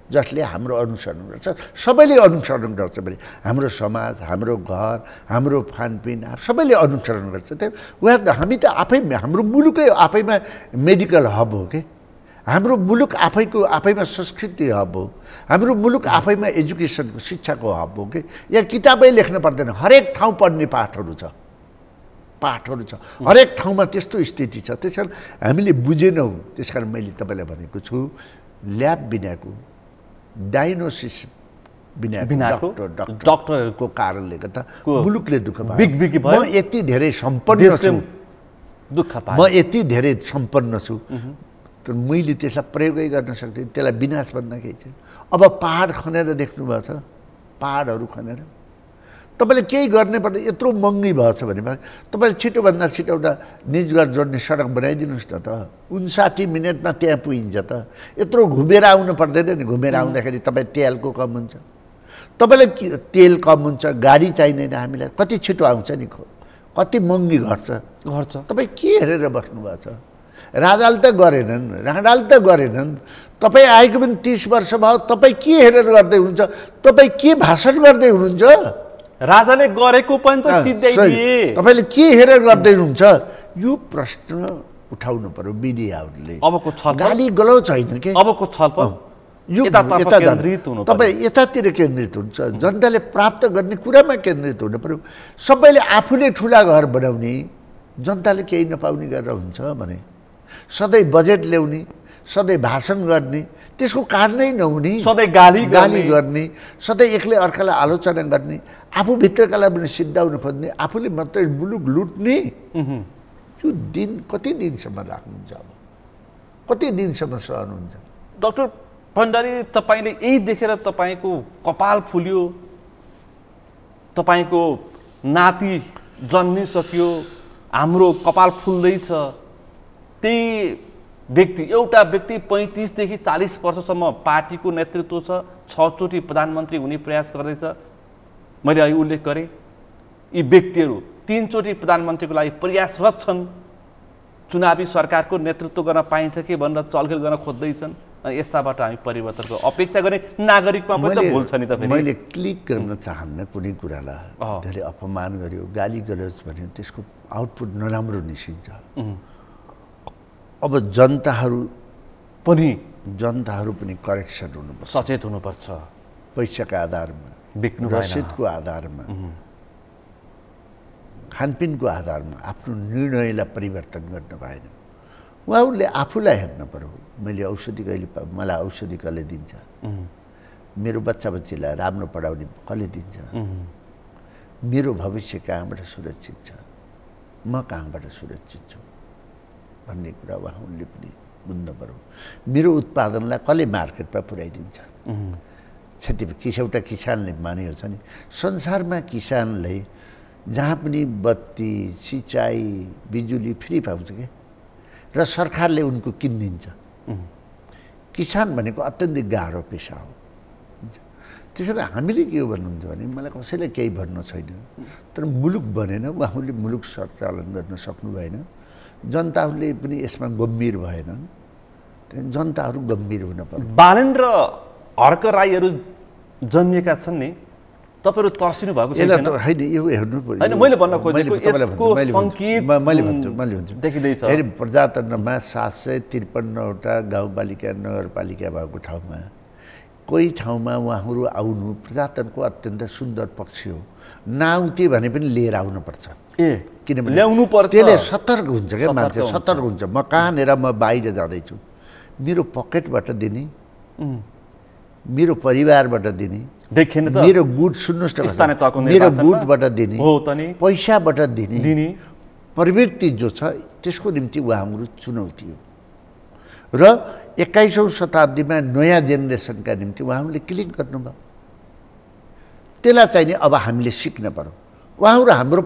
जसले हाम्रो अनुसरण गर्छ। सबैले अनुसरण गर्छ भने हाम्रो समाज, हाम्रो घर, हाम्रो खानपिन सबैले अनुसरण गर्छ। त्यही हामी त हाम्रो मुलुकै आफैमा मेडिकल हब हो कि, हाम्रो मुलुक आफैमा संस्कृति हब हो, हाम्रो मुलुक आफैमा एजुकेसनको, शिक्षाको हब हो कि। यहाँ किताबै लेख्न पर्दैन, हरेक ठाउँ पढ्ने पाठहरू छ, हरेक ठाउँमा त्यस्तो स्थिति छ। त्यस कारण हामीले बुझेनौँ। त्यस कारण मैले तपाईँलाई भनेको छु, ल्याब बिनाको, डायग्नोसिस बिनाको डक्टरको कारणले गर्दा मुलुकले दुःख पायो। म यति धेरै सम्पन्न छु, तर मैले त्यसलाई प्रयोगै गर्न सक्दिनँ, त्यसलाई विनाश भन्दा केही छैन। अब पहाड खनेर देख्नुभएको छ, पहाडहरू खनेर तपाईँले केही गर्ने पर्दा यत्रो महँगी भएछ भने तपाईँले छिटोभन्दा छिटो एउटा निजगढ जोड्ने सडक बनाइदिनुहोस् न त, 59 मिनटमा त्यहाँ पुगिन्छ त। यत्रो घुमेर आउनु पर्दैन नि, घुमेर आउँदाखेरि तपाईँ तेलको कम हुन्छ, तपाईँलाई तेल कम हुन्छ, गाडी चाहिँदैन हामीलाई, कति छिटो आउँछ नि, कति महँगी घट्छ। तपाईँ के हेरेर बस्नुभएको छ? राजाले त गरेनन्, राणाले त गरेनन्, तपाईँ आएको पनि 30 वर्ष भयो, तपाईँ के हेरेर गर्दै हुन्छ? तपाईँ के भाषण गर्दै हुनुहुन्छ? राजाले गरेको पनि त सिद्ध्याइदिए, तपाईँले के हेरेर गर्दै हुनुहुन्छ? यो प्रश्न उठाउनु पर्यो मिडियाहरूले। अबको छलफल गाली गलौज छैन के, अबको छलफल यो तपाईँ यतातिर केन्द्रित हुन्छ, जनताले प्राप्त गर्ने कुरामा केन्द्रित हुनु पर्यो। सबैले आफूले ठुला घर बनाउने, जनताले केही नपाउने गरेर हुन्छ भने सधैँ बजेट ल्याउने सधैँ भाषण गर्ने त्यसको कारणै नहुने सधैँ गाली गर्ने सधैँ एक्लै अर्कालाई आलोचना गर्ने आफूभित्रकालाई पनि सिद्धाउन खोज्ने आफूले मात्रै मुलुक लुट्ने यो दिन कति दिनसम्म राख्नुहुन्छ अब कति दिनसम्म सहनुहुन्छ डाक्टर भण्डारी तपाईले यही देखेर तपाईको कपाल फुल्यो तपाईको नाति जन्मिसक्यो हाम्रो कपाल फुल्दैछ त्यही व्यक्ति एउटा व्यक्ति 35 देखि 40 वर्षसम्म पार्टीको नेतृत्व छ 6 चोटि प्रधानमन्त्री हुने प्रयास गर्दैछ मैले अहिले उल्लेख गरेँ यी व्यक्तिहरू 3 चोटि प्रधानमन्त्रीको लागि प्रयासरत छन् चुनावी सरकारको नेतृत्व गर्न पाइन्छ कि भनेर चलखेल गर्न खोज्दैछन् अनि यस्ताबाट हामी परिवर्तनको अपेक्षा गर्ने नागरिकमा पनि त भुल छ नि त फेरि मैले क्लिक गर्न चाहन्न कुनै कुरालाई धेरै अपमान गर्यो गाली गलौज भन्यो त्यसको आउटपुट नराम्रो निस्किन्छ अब जनताहरू पनि करेक्सन हुनुपर्छ सचेत हुनुपर्छ पैसाका आधारमा बिक्नु रसिदको आधारमा खानपिनको आधारमा आफ्नो निर्णयलाई परिवर्तन गर्न भएन उहाँहरूले आफूलाई हेर्न पर्यो मैले औषधि कहिले मलाई औषधि कसले दिन्छ मेरो बच्चा बच्चीलाई राम्रो पढाउने कसले दिन्छ मेरो भविष्य कहाँबाट सुरक्षित छ म कहाँबाट सुरक्षित छु भन्ने कुरा उहाँहरूले पनि बुझ्नु पर्यो मेरो उत्पादनलाई कसले मार्केटमा पुर्याइदिन्छ एउटा किसानले मानेको छ नि संसारमा किसानले जहाँ पनि बत्ती सिँचाइ बिजुली फ्री पाउँछ क्या र सरकारले उनको किनिदिन्छ किसान भनेको अत्यन्तै गाह्रो पेसा हो त्यसैले हामीले के हो भन्नुहुन्छ भने मलाई कसैले केही भन्नु छैन तर मुलुक बनेन उहाँहरूले मुलुक सञ्चालन गर्न सक्नु भएन जनताहरूले पनि यसमा गम्भीर भएनन् जनताहरू गम्भीर हुन पर्यो बालन र हर्क राईहरू जन्मिएका छन् नि तपाईहरु तर्सिनु भएको छैन हैन यो हेर्नु पर्यो हैन मैले भन्न खोजेको यसको संकेत मैले भन्छु देखिदैछ हेर प्रजातन्त्रमा 753 वटा गाउँपालिका नगरपालिका भएको ठाउँमा कोही ठाउँमा उहाँहरू आउनु प्रजातन्त्रको अत्यन्त सुन्दर पक्ष हो नआउँथे भने पनि लिएर आउनु पर्छ किनभने ल्याउनु पर्छ त्यसले सतर्क हुन्छ के मान्छे सतर्क हुन्छ म कहाँनेर म बाहिर जाँदैछु मेरो पकेटबाट दिने मेरो परिवारबाट दिने देखेन त मेरो गुड सुन्नुस् न मेरो गुडबाट दिने हो त नि पैसाबाट दिने प्रवृत्ति जो छ त्यसको निम्ति उहाँहरू चुनौती हो र 21औं शताब्दीमा नयाँ जेनेरेसनका निम्ति उहाँहरूले क्लिक गर्नुभयो त्यसलाई चाहिँ नि अब हामीले सिक्न पर्यो उहाँहरू हाम्रो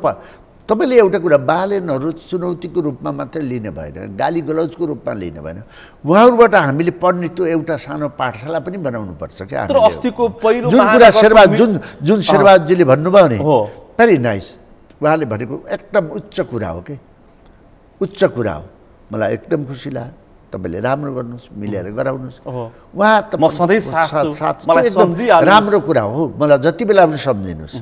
तपाईले एउटा कुरा बालनहरू चुनौतीको रूपमा मात्र लिन भएन गाली गलौजको रूपमा लिन भएन उहाँहरूबाट हामीले पढ्ने त्यो एउटा सानो पाठशाला पनि बनाउनु पर्छ क्या तर अस्तिको पहिलो जुन कुरा शेरबहादुर जुन शेरबहादुरजीले भन्नुभयो नि भेरी नाइस उहाँले भनेको एकदम उच्च कुरा हो के उच्च कुरा हो मलाई एकदम खुसी लाग्यो तपाईले राम्रो गर्नुस् मिलेर गराउनुस् उहाँ त म सधैँ साथ मलाई सम्झिहाल्नुस् राम्रो कुरा हो मलाई जति बेला पनि सम्झिनुस्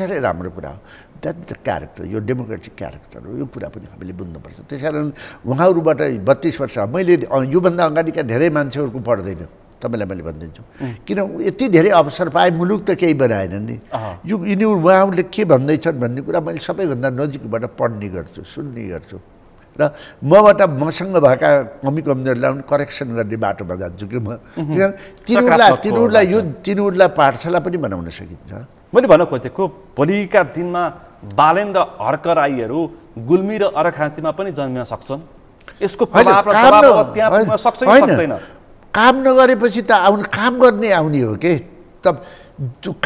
धेरै राम्रो कुरा हो द्याट द क्यारेक्टर यो डेमोक्रेटिक क्यारेक्टर हो यो कुरा पनि हामीले बुझ्नुपर्छ त्यसकारण उहाँहरूबाट 32 वर्ष मैले योभन्दा अगाडिका धेरै मान्छेहरूको पढ्दैन तपाईँलाई मैले भनिदिन्छु किन यति धेरै अवसर पाए मुलुक त केही बनाएन नि यो यिनीहरू उहाँहरूले के भन्दैछन् भन्ने कुरा मैले सबैभन्दा नजिकबाट पढ्ने गर्छु सुन्ने गर्छु र मबाट मसँग भएका कमी कमजोरीलाई पनि करेक्सन गर्ने बाटोमा जान्छु कि म तिनीहरूलाई पाठशाला पनि बनाउन सकिन्छ मैले भन्न खोजेको भोलिका दिनमा बालेन र हर्क राईहरू गुल्मी र अरखाँचीमा पनि जन्मिन सक्छन् यसको प्रभाव र दबाव त्यहाँ पुग्न सक्छ कि सक्दैन काम नगरेपछि त काम गर्ने आउने हो के त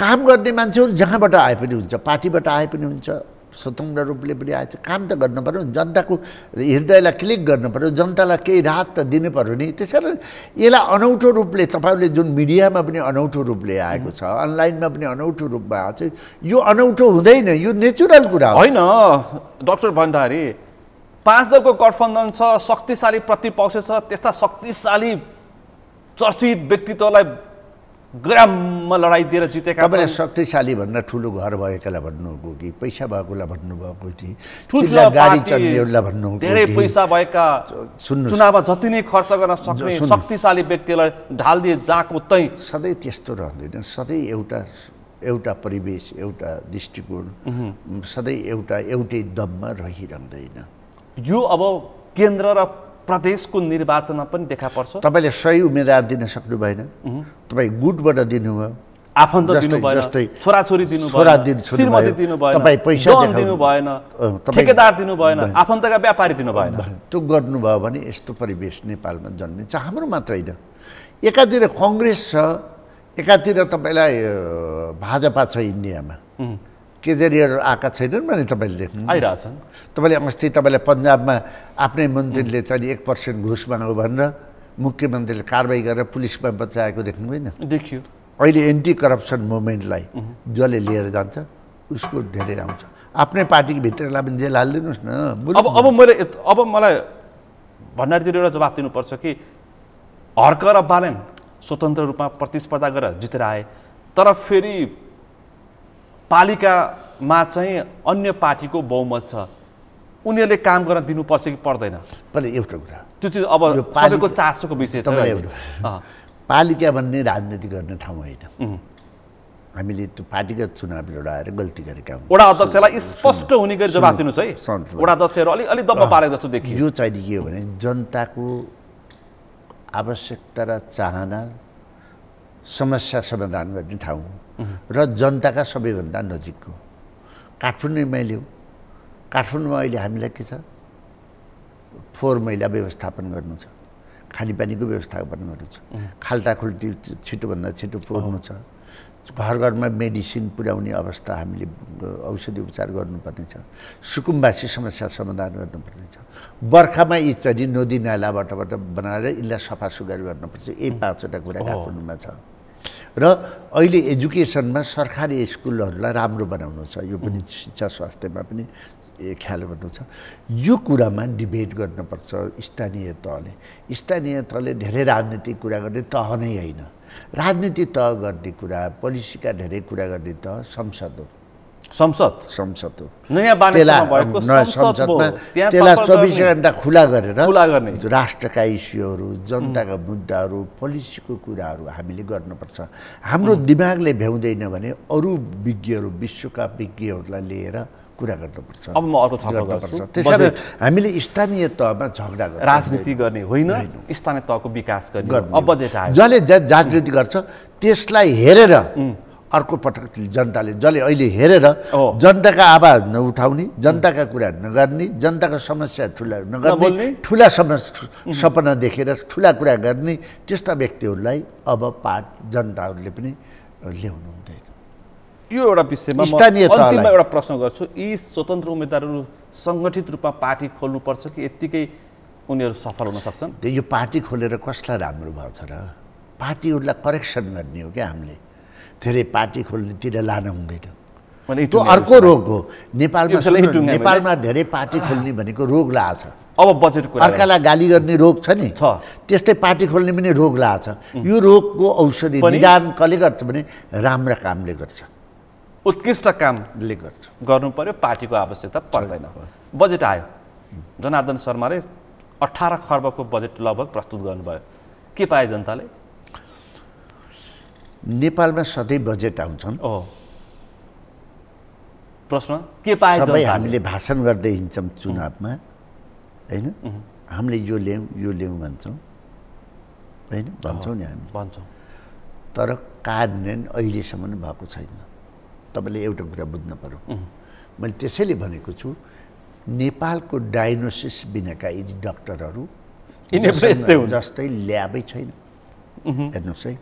काम गर्ने मान्छेहरू जहाँबाट आए पनि हुन्छ पार्टीबाट आए पनि हुन्छ स्वतन्त्र रूपले पनि आएछ काम त गर्नु पर्यो जनताको हृदयलाई क्लिक गर्नु पर्यो जनतालाई केही राहत त दिनु पर्यो नि त्यसकारण यसलाई अनौठो रूपले तपाईहरुले जुन मिडियामा पनि अनौठो रूपले आएको छ अनलाइनमा पनि अनौठो रूपमा आएको छ यो अनौठो हुँदैन यो नेचुरल कुरा हो हैन डाक्टर भण्डारी 5 दलको गठबन्धन छ शक्तिशाली प्रतिपक्ष छ त्यस्ता शक्तिशाली चर्चित व्यक्तित्वलाई ग्राममा लडाई दिएर जितेका छन् तपाईले शक्तिशाली भन्दा ठुलो घर भएकालाई भन्नुभयो कि पैसा भएकोलाई भन्नुभयो कि ठुलो गाडी चढ्नेहरूलाई भन्नुभयो धेरै पैसा भएका चुनावमा जति नै खर्च गर्न सक्ने शक्तिशाली व्यक्तिलाई ढाल दिए जाको तै सधैँ त्यस्तो रहँदैन सधैँ एउटा परिवेश एउटा दृष्टिकोण सधैँ एउटै दममा रहिरहँदैन यो अब केन्द्र र प्रदेशको निर्वाचनमा पनि देखा पर्छ। तपाईँले सही उम्मेदवार दिन सक्नु भएन, तपाईँ गुटबाट दिनुभयो, आफन्त दिनु भएन, छोराछोरी दिनु भएन, श्रीमती दिनु भएन, तपाईँ पैसा दिनु भएन, ठेकेदार दिनु भएन, आफन्तका व्यापारी दिनु भएन। त्यो गर्नुभयो भने यस्तो परिवेश नेपालमा जन्मिन्छ। हाम्रो मात्र होइन, एकातिर कङ्ग्रेस छ, एकातिर तपाईँलाई भाजपा छ इन्डियामा, केजरीवाल आएका छैनन् भने तपाईँले देख्नु आइरहेछन्। तपाईँले अस्ति तपाईँलाई पन्जाबमा आफ्नै मन्त्रीले चाहिँ 1% घुस माग्यो भनेर मुख्यमन्त्रीले कारवाही गरेर पुलिसमा बचाएको देख्नु होइन? देखियो। अहिले एन्टी करप्सन मुभमेन्टलाई जसले लिएर जान्छ उसको धेरै आउँछ। आफ्नै पार्टीको भित्रलाई पनि जेल हालिदिनुहोस् न। अब मलाई भण्डारीजीले एउटा जवाब दिनुपर्छ कि हर्क र बालेन स्वतन्त्र रूपमा प्रतिस्पर्धा गरेर जितेर आए, तर फेरि पालिकामा चाहिँ अन्य पार्टीको बहुमत छ, उनीहरूले काम गर्न दिनुपर्छ कि पर्दैन? पहिला एउटा कुरा, त्यो अब सबैको चासोको विषय छ। पालिका भन्ने राजनीति गर्ने ठाउँ होइन। हामीले त्यो पार्टीगत चुनाव लडाएर गल्ती गरेका हौँ। वडा अध्यक्षलाई स्पष्ट हुने गरी जवाब दिनुहोस् है। वडा अध्यक्षहरू अलि दम्ब पारेको जस्तो देखियो। यो चाहिँ के हो भने जनताको आवश्यकता र चाहना समस्या समाधान गर्ने ठाउँ र जनताका सबैभन्दा नजिकको काठमाडौँमै लिऊ। काठमाडौँमा अहिले हामीलाई के छ, फोहोर मैला व्यवस्थापन गर्नु छ, खानेपानीको व्यवस्थापन गर्नु छ, खाल्टाखुल्टी छिटोभन्दा छिटो पुर्नु छ, घर घरमा मेडिसिन पुर्याउने अवस्था हामीले औषधि उपचार गर्नुपर्ने छ, सुकुम्बासी समस्या समाधान गर्नुपर्ने छ, बर्खामा यी चाहिँ नदी नालाबाट बनाएर यसलाई सफा सुग्घर गर्नुपर्छ। यही 5वटा कुरा काठमाडौँमा छ। र अहिले एजुकेसनमा सरकारी स्कुलहरूलाई राम्रो बनाउनु छ, यो पनि शिक्षा स्वास्थ्यमा पनि ख्याल गर्नु छ। यो कुरामा डिबेट गर्नुपर्छ स्थानीय तहले। स्थानीय तहले धेरै राजनीतिक कुरा गर्ने तह नै होइन, राजनीति तह गर्ने कुरा, पोलिसीका धेरै कुरा गर्ने तह संसद हो। संसद हो। संसदमा त्यसलाई 24 घण्टा खुला गरेर राष्ट्रका इस्युहरू, जनताका मुद्दाहरू, पोलिसीको कुराहरू हामीले गर्नुपर्छ। हाम्रो दिमागले भ्याउँदैन भने अरू विज्ञहरू, विश्वका विज्ञहरूलाई लिएर कुरा गर्नुपर्छ। अब म अर्को थप्न गर्छु। त्यसैले हामीले स्थानीय तहमा झगडा गर्ने, राजनीति गर्ने होइन, स्थानीय तहको विकास गर्ने। अब बजेट आयो, जसले जागृति गर्छ त्यसलाई हेरेर अर्को पटक जनताले जसले अहिले हेरेर जनताका आवाज नउठाउने, जनताका कुरा नगर्ने, जनताका समस्या ठुला नगर्ने, ठुला सपना देखेर ठुला कुरा गर्ने त्यस्ता व्यक्तिहरूलाई अब जनताहरूले पनि ल्याउनु हुँदैन। यो एउटा विषयमा अन्तिममा एउटा प्रश्न गर्छु। यी स्वतन्त्र उम्मेदवारहरू सङ्गठित रूपमा पार्टी खोल्नुपर्छ कि यत्तिकै उनीहरू सफल हुन सक्छन्? यो पार्टी खोलेर कसलाई राम्रो भएको छ र? पार्टीहरूलाई करेक्सन गर्ने हो क्या हामीले। धेरै पार्टी खोल्नेतिर लान हुँदैन। त्यो अर्को रोग हो। नेपालमा धेरै पार्टी खोल्ने भनेको रोग लाग्छ। अब बजेट कुरा, अर्कालाई गाली गर्ने रोग छ नि, त्यस्तै पार्टी खोल्ने पनि रोग लाग्छ। यो रोगको औषधि निदान कसले गर्छ भने राम्रा कामले गर्छ, उत्कृष्ट कामले गर्नु पर्यो, पार्टीको आवश्यकता पर्दैन। बजेट आयो, जनार्दन शर्माले 18 खर्बको बजेट लगभग प्रस्तुत गर्नुभयो। के पाए जनताले? नेपालमा सधैँ बजेट आउँछन्। प्रश्न के पाए? सबै हामीले भाषण गर्दै हिँड्छौँ चुनावमा होइन, हामीले यो ल्याउँ भन्छौँ होइन, भन्छौँ नि हामी भन्छौँ, तर कार्यान्वयन अहिलेसम्म भएको छैन। तपाईँले एउटा कुरा बुझ्नु पर्यो। मैले त्यसैले भनेको छु नेपालको डायग्नोसिस बिनाका यी डाक्टरहरू जस्तै ल्याबै छैन। हेर्नुहोस् है,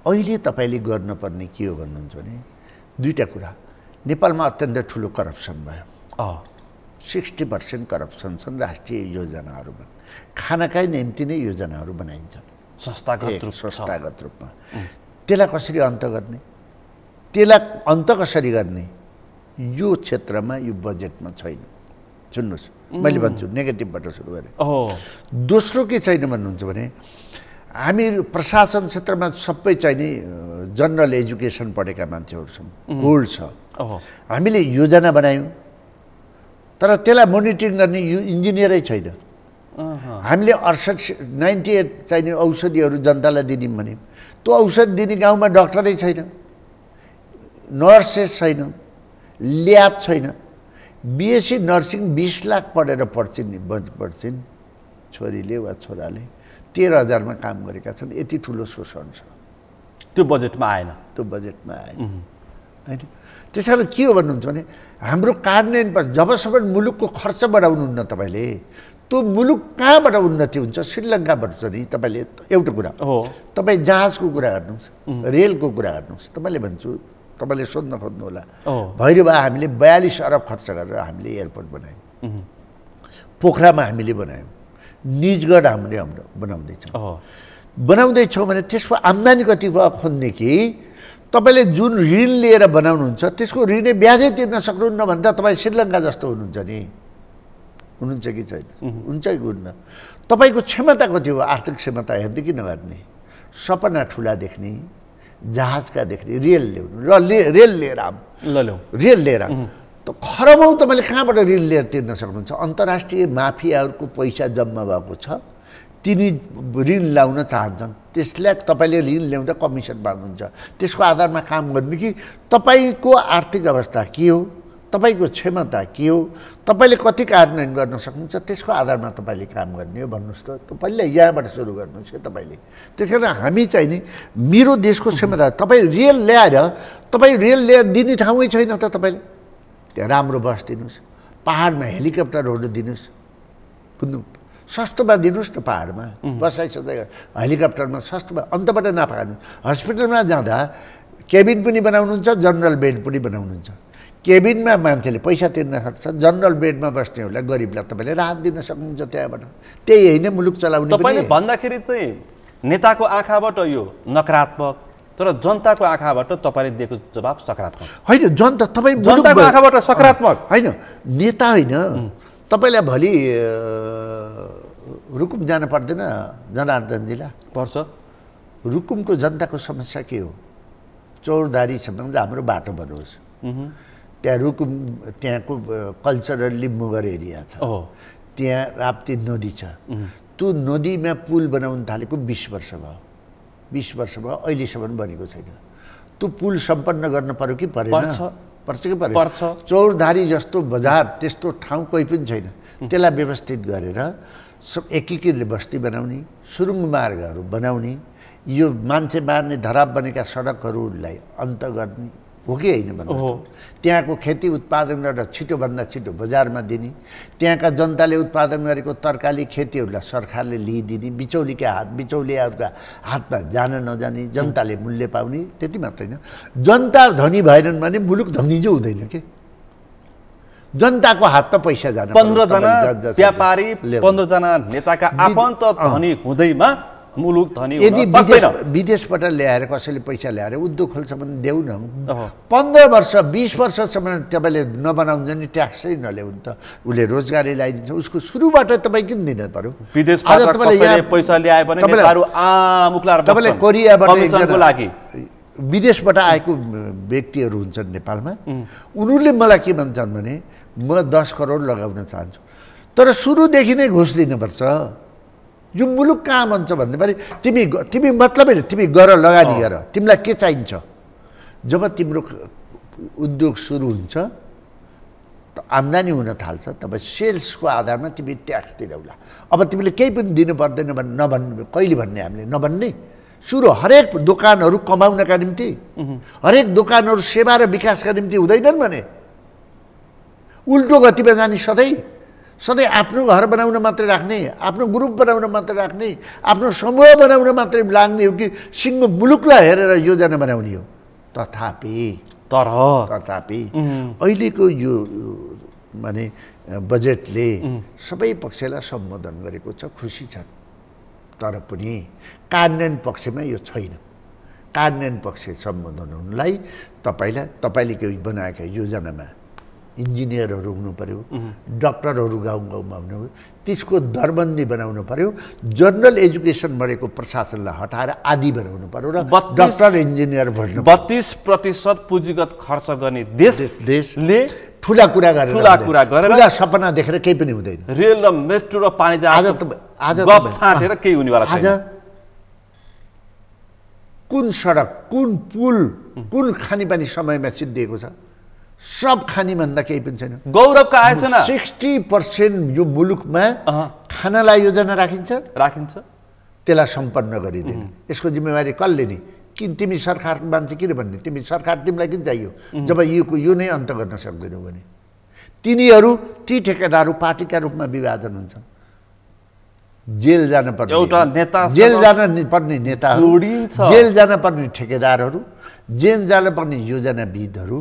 अहिले तपाईँले गर्नुपर्ने के हो भन्नुहुन्छ भने दुईवटा कुरा। नेपालमा अत्यन्त ठुलो करप्सन भयो, 60% करप्सन छन् राष्ट्रिय योजनाहरूमा। खानाकै निम्ति नै योजनाहरू बनाइन्छन् संस्थागत रूपमा। त्यसलाई कसरी अन्त गर्ने, त्यसलाई अन्त कसरी गर्ने, यो क्षेत्रमा यो बजेटमा छैन। सुन्नुहोस्, मैले भन्छु नेगेटिभबाट सुरु गरेँ। दोस्रो के छैन भन्नुहुन्छ भने हामी प्रशासन क्षेत्रमा सबै चाहिँ नि जनरल एजुकेसन पढेका मान्छेहरू छौँ, होल्ड छ। हामीले योजना बनायौँ तर त्यसलाई मोनिटरिङ गर्ने यो इन्जिनियरै छैन। हामीले 98 चाहिने औषधिहरू जनतालाई दिने भन्यौँ, त्यो औषधि दिने गाउँमा डाक्टरै छैन, नर्सेस छैन, ल्याब छैन। बिएससी नर्सिङ 20 लाख पढेर पढ्छिन् छोरीले वा छोराले 13,000 काम गरेका छन्। यति ठुलो शोषण छ। त्यो बजेटमा आएन। होइन त्यस कारण के हो भन्नुहुन्छ भने हाम्रो कार्यान्वयन जबसम्म मुलुकको खर्च बढाउनुहुन्न तपाईँले, त्यो मुलुक कहाँबाट उन्नति हुन्छ? श्रीलङ्काबाट छ नि। तपाईँले एउटा कुरा तपाईँ जहाजको कुरा गर्नुहोस्, रेलको कुरा गर्नुहोस्। तपाईँले भन्छु, तपाईँले सोध्न खोज्नु होला, भैरवा हामीले 42 अरब खर्च गरेर हामीले एयरपोर्ट बनायौँ, पोखरामा हामीले बनायौँ, निजगढ हामीले हाम्रो बनाउँदैछौँ भने त्यसको आम्दानी कति भयो खोज्ने कि तपाईँले जुन ऋण लिएर बनाउनुहुन्छ त्यसको ऋणै ब्याजै तिर्न सक्नुहुन्न भन्दा तपाईँ श्रीलङ्का जस्तो हुनुहुन्छ नि। हुनुहुन्छ कि छैन? हुन्छ कि हुन्न? तपाईँको क्षमता कति हो? आर्थिक क्षमता हेर्ने कि नगर्ने? सपना ठुला देख्ने, जहाजका देख्ने, रेल ल्याउनु र रेल लिएर रेल लिएर त खरबौँ तपाईँले कहाँबाट ऋण लिएर तिर्न सक्नुहुन्छ? अन्तर्राष्ट्रिय माफियाहरूको पैसा जम्मा भएको छ, तिनी ऋण ल्याउन चाहन्छन्, त्यसलाई तपाईँले ऋण ल्याउँदा कमिसन पाउनुहुन्छ। त्यसको आधारमा काम गर्ने कि तपाईँको आर्थिक अवस्था के हो, तपाईँको क्षमता के हो, तपाईँले कति कार्यान्वयन गर्न सक्नुहुन्छ, त्यसको आधारमा तपाईँले काम गर्ने हो भन्नुहोस् त। पहिला यहाँबाट सुरु गर्नुहोस् क्या तपाईँले। त्यस कारण हामी चाहिँ नि मेरो देशको क्षमता, तपाईँ रेल ल्याएर दिने ठाउँै छैन त। तपाईँले त्यहाँ राम्रो बस दिनुहोस्, पाहाडमा हेलिकप्टरहरू दिनुहोस्, बुझ्नु, सस्तोमा दिनुहोस् न। पाहाडमा बसाइसक्दा हेलिकप्टरमा सस्तोमा, अन्तबाट नपार्नु। हस्पिटलमा जाँदा केबिन पनि बनाउनुहुन्छ, जनरल बेड पनि बनाउनुहुन्छ। केबिनमा मान्छेले पैसा तिर्न सक्छ, जनरल बेडमा बस्नेहरूलाई गरिबलाई तपाईँले राहत दिन सक्नुहुन्छ त्यहाँबाट। त्यही होइन मुलुक चलाउने। तपाईँले भन्दाखेरि चाहिँ नेताको आँखाबाट यो नकारात्मक, तर जनताको आँखाबाट तपाईँले दिएको जवाब सकारात्मक होइन। जनताको आँखाबाट सकारात्मक होइन, नेता होइन। तपाईँलाई भोलि रुकुम जान पर्दैन जनार्दनजीलाई? पर्छ। रुकुमको जनताको समस्या के हो? चौरधारीसम्म राम्रो बाटो बनोस्। त्यहाँ रुकुम त्यहाँको कल्चरली मुगर एरिया छ, त्यहाँ राप्ती नदी छ। त्यो नदीमा पुल बनाउन थालेको 20 वर्ष भयो। 20 वर्ष भयो, अहिलेसम्म बनेको छैन। त्यो पुल सम्पन्न गर्न पर्यो कि परेन? पर्छ कि परेन? चौरधारी जस्तो बजार त्यस्तो ठाउँ कोही पनि छैन। त्यसलाई व्यवस्थित गरेर एकीकृत बस्ती बनाउने, सुरुङ मार्गहरू बनाउने, यो मान्छे मार्ने धराप बनेका सडकहरूलाई अन्त गर्ने हो कि होइन भन्नुहोस्? त्यहाँको खेती उत्पादन गरेर छिटोभन्दा छिटो बजारमा दिने, त्यहाँका जनताले उत्पादन गरेको तरकारी खेतीहरूलाई सरकारले लिइदिने, बिचौलियाहरूका हातमा जान नजाने, जनताले मूल्य पाउने, त्यति मात्रै होइन। जनता धनी भएनन् भने मुलुक धनी चाहिँ हुँदैन के। जनताको हातमा पैसा जान, 15 जना व्यापारी 15 जना नेताका आफन्त धनी हुँदैमा मुलुक धनी हुन सक्दैन। विदेशबाट ल्याएर कसैले पैसा ल्याएर उद्योग खोल्छ भने देऊ न। 15 वर्ष 20 वर्षसम्म तपाईँले नबनाउँछ नि, ट्याक्सै नल्याउनु त उसले रोजगारी ल्याइदिन्छ। उसको सुरुबाट तपाईँ किन दिन पर्यो? विदेशबाट कसैले पैसा ल्याए भने नेताहरू आमुक्लाएर बस्छन्। तपाईँले कोरियाबाट कमिसनको लागि विदेशबाट आएको व्यक्तिहरू हुन्छन् नेपालमा, उनीहरूले मलाई के भन्छन् भने म 10 करोड लगाउन चाहन्छु, तर सुरुदेखि नै घुस दिनुपर्छ। यो मुलुक कहाँ भन्छ भन्ने पनि तिमी मतलब होइन, तिमी गर, लगानी गर, तिमीलाई के चाहिन्छ। जब तिम्रो उद्योग सुरु हुन्छ, आम्दानी हुन थाल्छ, तब सेल्सको आधारमा तिमी ट्याक्स तिरौला। अब तिमीले केही पनि दिनु पर्दैन नभन्ने, कहिले भन्ने हामीले नभन्ने? सुरु हरेक दोकानहरू कमाउनका निम्ति, हरेक दोकानहरू सेवा र विकासका निम्ति हुँदैनन् भने उल्टो गतिमा जाने। सधैँ आफ्नो घर बनाउन मात्रै राख्ने, आफ्नो ग्रुप बनाउन मात्रै राख्ने, आफ्नो समूह बनाउन मात्रै लाग्ने हो कि सिङ्गो मुलुकलाई हेरेर योजना बनाउने हो? तथापि अहिलेको यो माने बजेटले सबै पक्षलाई सम्बोधन गरेको छ, खुसी छ। तर पनि कार्यान्वयन पक्षमा यो छैन। कार्यान्वयन पक्ष सम्बोधन हुनलाई तपाईँले केही बनाएका योजनामा इन्जिनियरहरू हुनु पर्यो, डक्टरहरू गाउँ गाउँमा हुनु पर्यो, त्यसको दरबन्दी बनाउनु पर्यो, जनरल एजुकेसन बढेको प्रशासनलाई हटाएर आदि बनाउनु पर्यो र डक्टर इन्जिनियर भर्नु। 32% पुँजीगत खर्च गर्ने देशले ठुला कुरा गरेर ठुला सपना देखेर केही पनि हुँदैन। रेल र मेट्रो र पानी जहाज छाँटेर केही हुनेवाला छैन। कुन सडक, कुन पुल, कुन खानेपानी समयमा सिद्धिएको छ? सब खानीभन्दा केही पनि छैन। गौरवका आयोजना 60% यो मुलुकमा खानालाई योजना राखिन्छ, त्यसलाई सम्पन्न गरिदिने। यसको जिम्मेवारी कसले नि? तिमी सरकार मान्छे किन भन्ने? तिमी सरकार तिमीलाई किन चाहियो जब यो नै अन्त गर्न सक्दैनौ भने? तिनीहरू ती ठेकेदारहरू पार्टीका रूपमा विभाजन हुन्छन्। जेल जान पर्ने एउटा नेता, जेल जान पर्ने नेताहरू, जेल जान पर्ने ठेकेदारहरू, जेल जान पर्ने योजनाविदहरू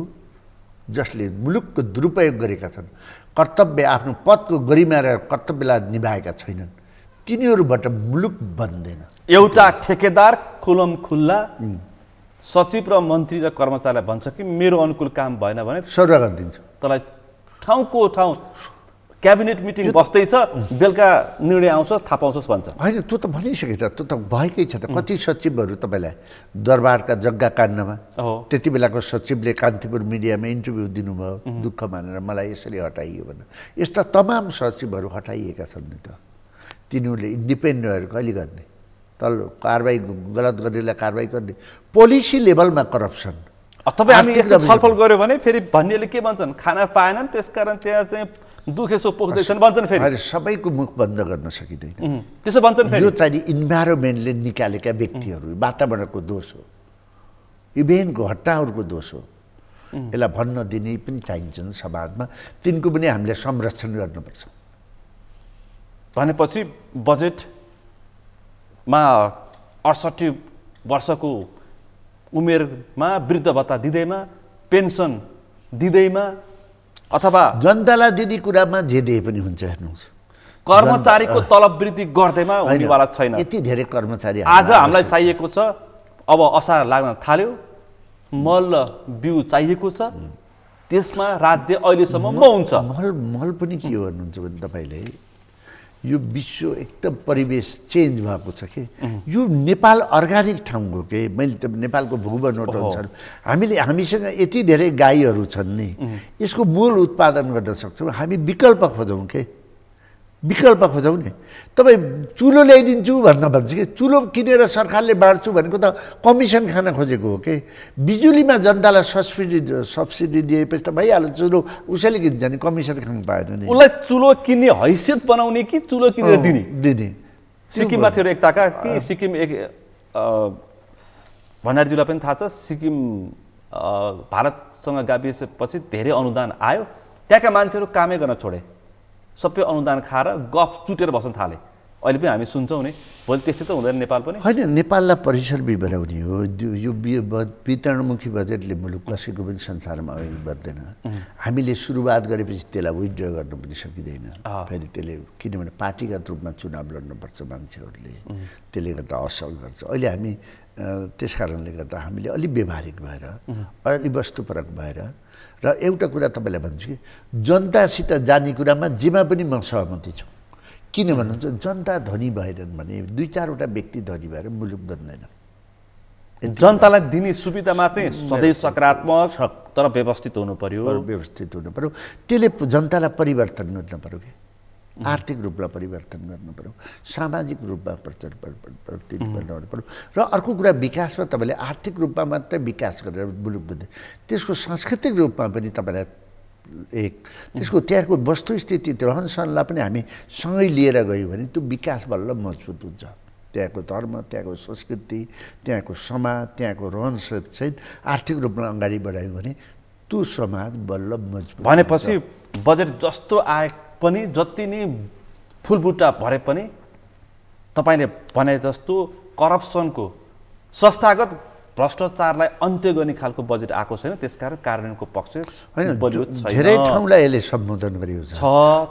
जसले मुलुकको दुरुपयोग गरेका छन्, कर्तव्य आफ्नो पदको गरिमा र कर्तव्यलाई निभाएका छैनन्, तिनीहरूबाट मुलुक बन्दैन। एउटा ठेकेदार खुलम खुल्ला सचिव र मन्त्री र कर्मचारीलाई भन्छ कि मेरो अनुकूल काम भएन भने सरुवा गरिदिन्छ। तँलाई ठाउँको ठाउँ क्याबिनेट मिटिङ बस्दैछ, बेलुका निर्णय आउँछ, थाहा पाउँछस् भन्छ। होइन, त्यो त भनिसके त, त्यो त भएकै छ त। कति सचिवहरू तपाईँलाई दरबारका जग्गा काट्नमा, त्यति बेलाको सचिवले कान्तिपुर मिडियामा इन्टरभ्यू दिनुभयो, दुःख मानेर मलाई यसरी हटाइयो भनेर। यस्ता तमाम सचिवहरू हटाइएका छन् नि त। तिनीहरूले इन्डिपेन्डेन्ट भएर कहिले गर्ने? तल कारबाही गलत गरेलाई कारबाही गर्ने। पोलिसी लेभलमा करप्सन। तपाईँ हामी यस्तो छलफल गऱ्यो भने फेरि भन्नेले के भन्छन्? खाना पाएनन्, त्यसकारण त्यहाँ चाहिँ दुखेसो पोख्दैछन् भन्छन्। फेरि सबैको मुख बन्द गर्न सकिँदैन, त्यसो भन्छन्। यो चाहिँ इन्भाइरोमेन्टले निकालेका व्यक्तिहरू, वातावरणको दोष हो, इभेन्टको घटनाहरूको दोष हो। यसलाई भन्न दिने पनि चाहिन्छन् समाजमा, तिनको पनि हामीले संरक्षण गर्नुपर्छ। भनेपछि बजेटमा 68 वर्षको उमेरमा वृद्ध भत्ता दिँदैमा, पेन्सन दिँदैमा, अथवा जनतालाई दिने कुरामा जे दिए पनि हुन्छ। हेर्नुहोस्, कर्मचारीको तलब वृद्धि गर्दैमा हुनेवाला छैन। यति धेरै कर्मचारी आज हामीलाई चाहिएको छ। अब असार लाग्न थाल्यो, मल र बिउ चाहिएको छ, त्यसमा राज्य अहिलेसम्म मौन छ। मल पनि के हो भन्नुहुन्छ भने तपाईँले यो विश्व एकदम परिवेश चेन्ज भएको छ कि यो नेपाल अर्गानिक ठाउँ हो कि मैले त नेपालको भूबनोट हुन्छ हामीसँग यति धेरै गाईहरू छन् नि यसको मूल उत्पादन गर्न सक्छौँ हामी विकल्प खोजौँ के विकल्प खोजौँ नि तपाईँ चुलो ल्याइदिन्छु भन्न भन्छ कि चुलो किनेर सरकारले बाँड्छु भनेको त कमिसन खान खोजेको हो कि बिजुलीमा जनतालाई सब्सिडी दिएपछि त भइहाल्यो चुलो उसैले किन्छ नि कमिसन खानु पाएन नि उसलाई चुलो किन्ने हैसियत बनाउने कि चुलो किनेर दिने सिक्किममा थियो एकताका कि सिक्किम एक भण्डारीज्यूलाई पनि थाहा छ सिक्किम भारतसँग गाभिएपछि धेरै अनुदान आयो त्यहाँका मान्छेहरू कामै गर्न छोडे सबै अनुदान खाएर गफ चुटेर बस्न थाले अहिले पनि हामी सुन्छौँ नि भोलि त्यस्तै त हुँदैन नेपाल पनि होइन नेपाललाई परिसर बिबराउने हो यो वितरणमुखी बजेटले मुलुक कसैको पनि संसारमा अगाडि बढ्दैन हामीले सुरुवात गरेपछि त्यसलाई विथड्र गर्न पनि सकिँदैन फेरि त्यसले किनभने पार्टीगत रूपमा चुनाव लड्नुपर्छ मान्छेहरूले त्यसले गर्दा असर गर्छ अहिले हामी त्यस कारणले गर्दा हामीले अलि व्यवहारिक भएर अलि वस्तुपरक भएर र एउटा कुरा तपाईँलाई भन्छु कि जनतासित जाने कुरामा जेमा पनि म सहमति छु किन भन्नुहुन्छ जनता धनी भएनन् भने दुई चारवटा व्यक्ति धनी भएर मुलुक बन्दैन जनतालाई दिने सुविधामा चाहिँ सधैँ सकारात्मक तर व्यवस्थित हुनु पर्यो त्यसले जनतालाई परिवर्तन गर्न पर्यो कि आर्थिक रूपमा परिवर्तन गर्नु पर्यो सामाजिक रूपमा बनाउनु पर्यो र अर्को कुरा विकासमा तपाईँले आर्थिक रूपमा मात्रै विकास गरेर मुलुक बन्दै त्यसको सांस्कृतिक रूपमा पनि तपाईँलाई त्यसको त्यहाँको वस्तुस्थिति रहनसहनलाई पनि हामी सँगै लिएर गयौँ भने त्यो विकास बल्ल मजबुत हुन्छ त्यहाँको धर्म त्यहाँको संस्कृति त्यहाँको समाज त्यहाँको रहनसहन सहित आर्थिक रूपमा अगाडि बढायौँ भने त्यो समाज बल्ल मजबुत भनेपछि बजेट जस्तो आए पनि जति नै फुलबुट्टा भरे पनि तपाईले भने जस्तो करप्सनको संस्थागत भ्रष्टाचारलाई अन्त्य गर्ने खालको बजेट आएको छैन त्यसकारण कार्यान्वयनको पक्ष बलियो छैन धेरै ठाउँलाई यसले सम्बोधन गरेको छ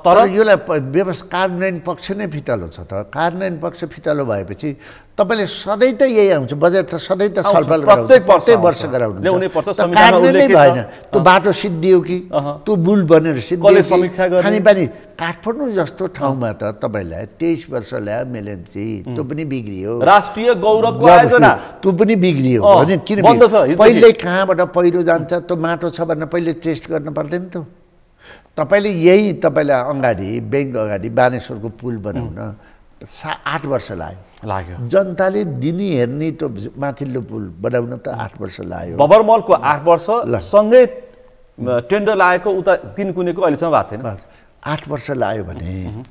तर यसलाई व्यवस्था कार्यान्वयन पक्ष नै फितलो छ त कार्यान्वयन पक्ष फितलो भएपछि तपाईले सधैँ त यही आउँछ बजेट त सधैँ त छलफल प्रत्येक वर्ष गराउनु कार्यान्वयन भएन त्यो बाटो सिद्धियो कि त्यो पुल बनेर सिद्धियो खानेपानी काठमाडौँ जस्तो ठाउँमा त तपाईलाई 23 वर्ष ल्यायो मेलेम्ची त्यो पनि बिग्रियो राष्ट्रिय गौरवको आयोजना त्यो पनि बिग्रियो भने किनभने पहिले कहाँबाट पहिरो जान्छ त्यो माटो छ भनेर पहिले टेस्ट गर्न पर्दैन त तपाईले यही तपाईलाई अगाडि बैंक अगाडि बानेश्वरको पुल बनाउन 8 वर्ष लाग्यो जनताले दिने हेर्ने त माथिल्लो पुल बनाउन त 8 वर्ष लाग्यो बबरमलको 8 वर्ष सँगै टेन्डर लागेको उता 3 कुनेको अहिलेसम्म भएको छैन। 8 वर्ष लाग्यो भने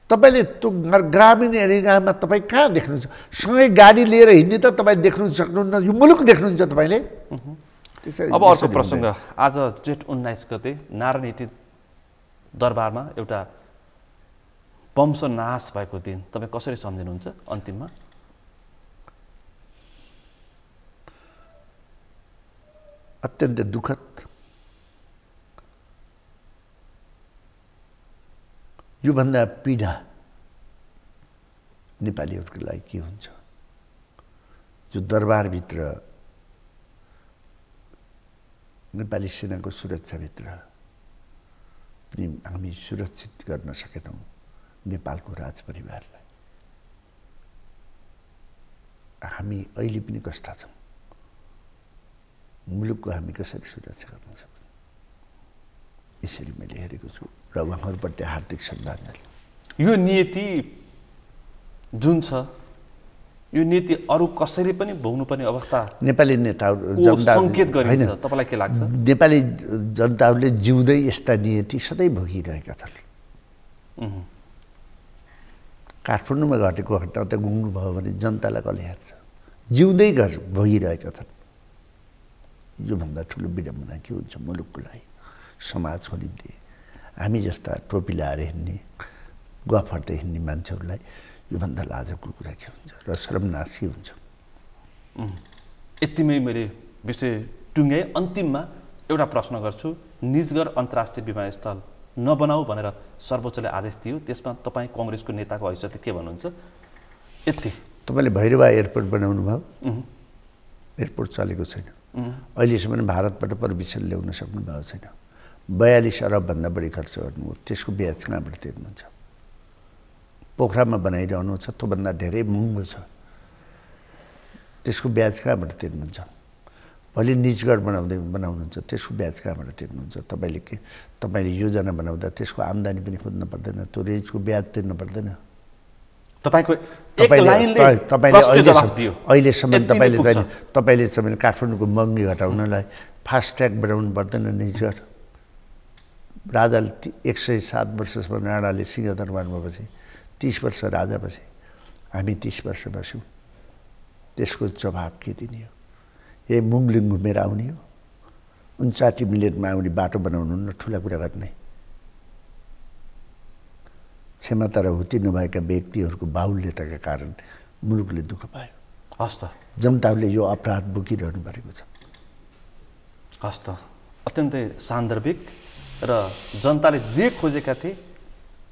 तपाईँले त्यो ग्रामीण एरियामा तपाईँ कहाँ देख्नुहुन्छ? सँगै गाडी लिएर हिँड्ने त तपाईँ देख्नु सक्नुहुन्न, यो मुलुक देख्नुहुन्छ तपाईँले। अब अर्को प्रसङ्ग, आज जेठ 19 गते नारायणहिटी दरबारमा एउटा वंश नाश भएको दिन तपाईँ कसरी सम्झिनुहुन्छ अन्तिममा? अत्यन्त दुःखद, योभन्दा पीडा नेपालीहरूको लागि के हुन्छ? जो दरबारभित्र नेपाली सेनाको सुरक्षाभित्र पनि हामी सुरक्षित गर्न सकेनौँ नेपालको राजपरिवारलाई। हामी अहिले पनि कस्ता छौँ? मुलुकको हामी कसरी सुरक्षा गर्न सक्छौँ? यसरी मैले हेरेको छु र उहाँहरूप्रति हार्दिक श्रद्धाञ्जली। यो नियति जुन छ, यो नीति अरू कसैले पनि भोग्नुपर्ने अवस्था नेपाली नेताहरू सङ्केत गरिन्छ, तपाईँलाई के लाग्छ? नेपाली जनताहरूले जिउँदै यस्ता नियति सधैँ भोगिरहेका छन्। काठमाडौँमा घटेको घटना त गुङ्गु भयो भने जनतालाई कसले हेर्छ? जिउँदै भोगिरहेका छन्। योभन्दा ठुलो विडम्बना के हुन्छ मुलुकको लागि, समाजको निम्ति? हामी जस्ता टोपी लाएर हिँड्ने, गफर्दै हिँड्ने मान्छेहरूलाई योभन्दा लाजको कुरा के हुन्छ र शर्मनाक के हुन्छ? यतिमै मैले विषय टुङ्गाएँ। अन्तिममा एउटा प्रश्न गर्छु, निजगढ अन्तर्राष्ट्रिय विमानस्थल नबनाऊ भनेर सर्वोच्चले आदेश दियो, त्यसमा तपाईँ कङ्ग्रेसको नेताको हैसियतले के भन्नुहुन्छ? यति तपाईँले भैरवा एयरपोर्ट बनाउनु भयो, एयरपोर्ट चलेको छैन। अहिलेसम्म भारतबाट परमिसन ल्याउन सक्नु भएको छैन। 42 अरबभन्दा बढी खर्च गर्नु, त्यसको ब्याज कहाँबाट तिर्नुहुन्छ? पोखरामा बनाइरहनु छ, त्योभन्दा धेरै महँगो छ, त्यसको ब्याज कहाँबाट तिर्नुहुन्छ? भोलि निजगढ बनाउनुहुन्छ, त्यसको ब्याज कहाँबाट तिर्नुहुन्छ? तपाईँले योजना बनाउँदा त्यसको आम्दानी पनि खोज्नु पर्दैन, त्यो रेजको ब्याज तिर्नु पर्दैन। अहिलेसम्म तपाईँले चाहिँ काठमाडौँको महँगी घटाउनलाई फास्ट्याग बनाउनु पर्दैन। निजगढ राजाले 107 वर्षसम्म राणाले सिंहदरबारमा बसे, 30 वर्ष राजा बसे, हामी 30 वर्ष बस्यौँ। त्यसको जवाब के दिने हो? ए मुङलिङ घुमेर आउने हो? 59 मिनटमा आउने बाटो बनाउनु न ठुला कुरा गर्ने? क्षमता र हुती नभएका व्यक्तिहरूको बाहुल्यताका कारण मुलुकले दुःख पायो। हस् त, जनताहरूले यो अपराध बोकिरहनु परेको छ। हस् त, अत्यन्तै सान्दर्भिक र जनताले जे खोजेका थिए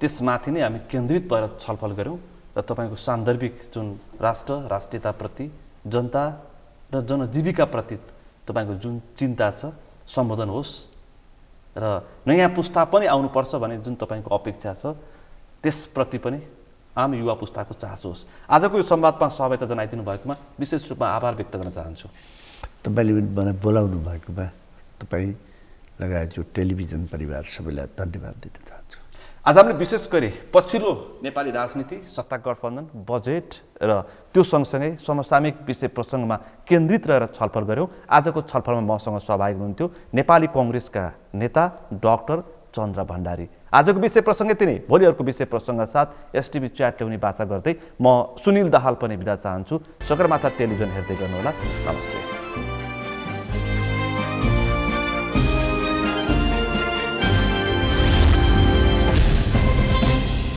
त्यसमाथि नै हामी केन्द्रित भएर छलफल गऱ्यौँ र तपाईँको सान्दर्भिक जुन राष्ट्र राष्ट्रियताप्रति, जनता र जनजीविकाप्रति तपाईँको जुन चिन्ता छ सम्बोधन होस् र नयाँ पुस्ता पनि आउनुपर्छ भन्ने जुन तपाईँको अपेक्षा छ त्यसप्रति पनि आम युवा पुस्ताको चासो होस्। आजको यो संवादमा सहभागिता जनाइदिनु भएकोमा विशेष रूपमा आभार व्यक्त गर्न चाहन्छु। तपाईँले मलाई बोलाउनु भएकोमा तपाईँ लगायत यो टेलिभिजन परिवार सबैलाई धन्यवाद दिन चाहन्छु। आज हामीले विशेष गरी पछिल्लो नेपाली राजनीति, सत्ता गठबन्धन, बजेट र त्यो सँगसँगै समसामयिक विषय प्रसङ्गमा केन्द्रित रहेर छलफल गऱ्यौँ। आजको छलफलमा मसँग सहभागी हुनुहुन्थ्यो नेपाली कङ्ग्रेसका नेता डाक्टर चन्द्र भण्डारी। आजको विषय प्रसङ्ग यति नै। भोलि अर्को विषय प्रसङ्ग साथ एसटिभी च्याट ल्याउने बाचा गर्दै म सुनिल दाहाल पनि बिदा चाहन्छु। सगरमाथा टेलिभिजन हेर्दै गर्नुहोला। नमस्ते।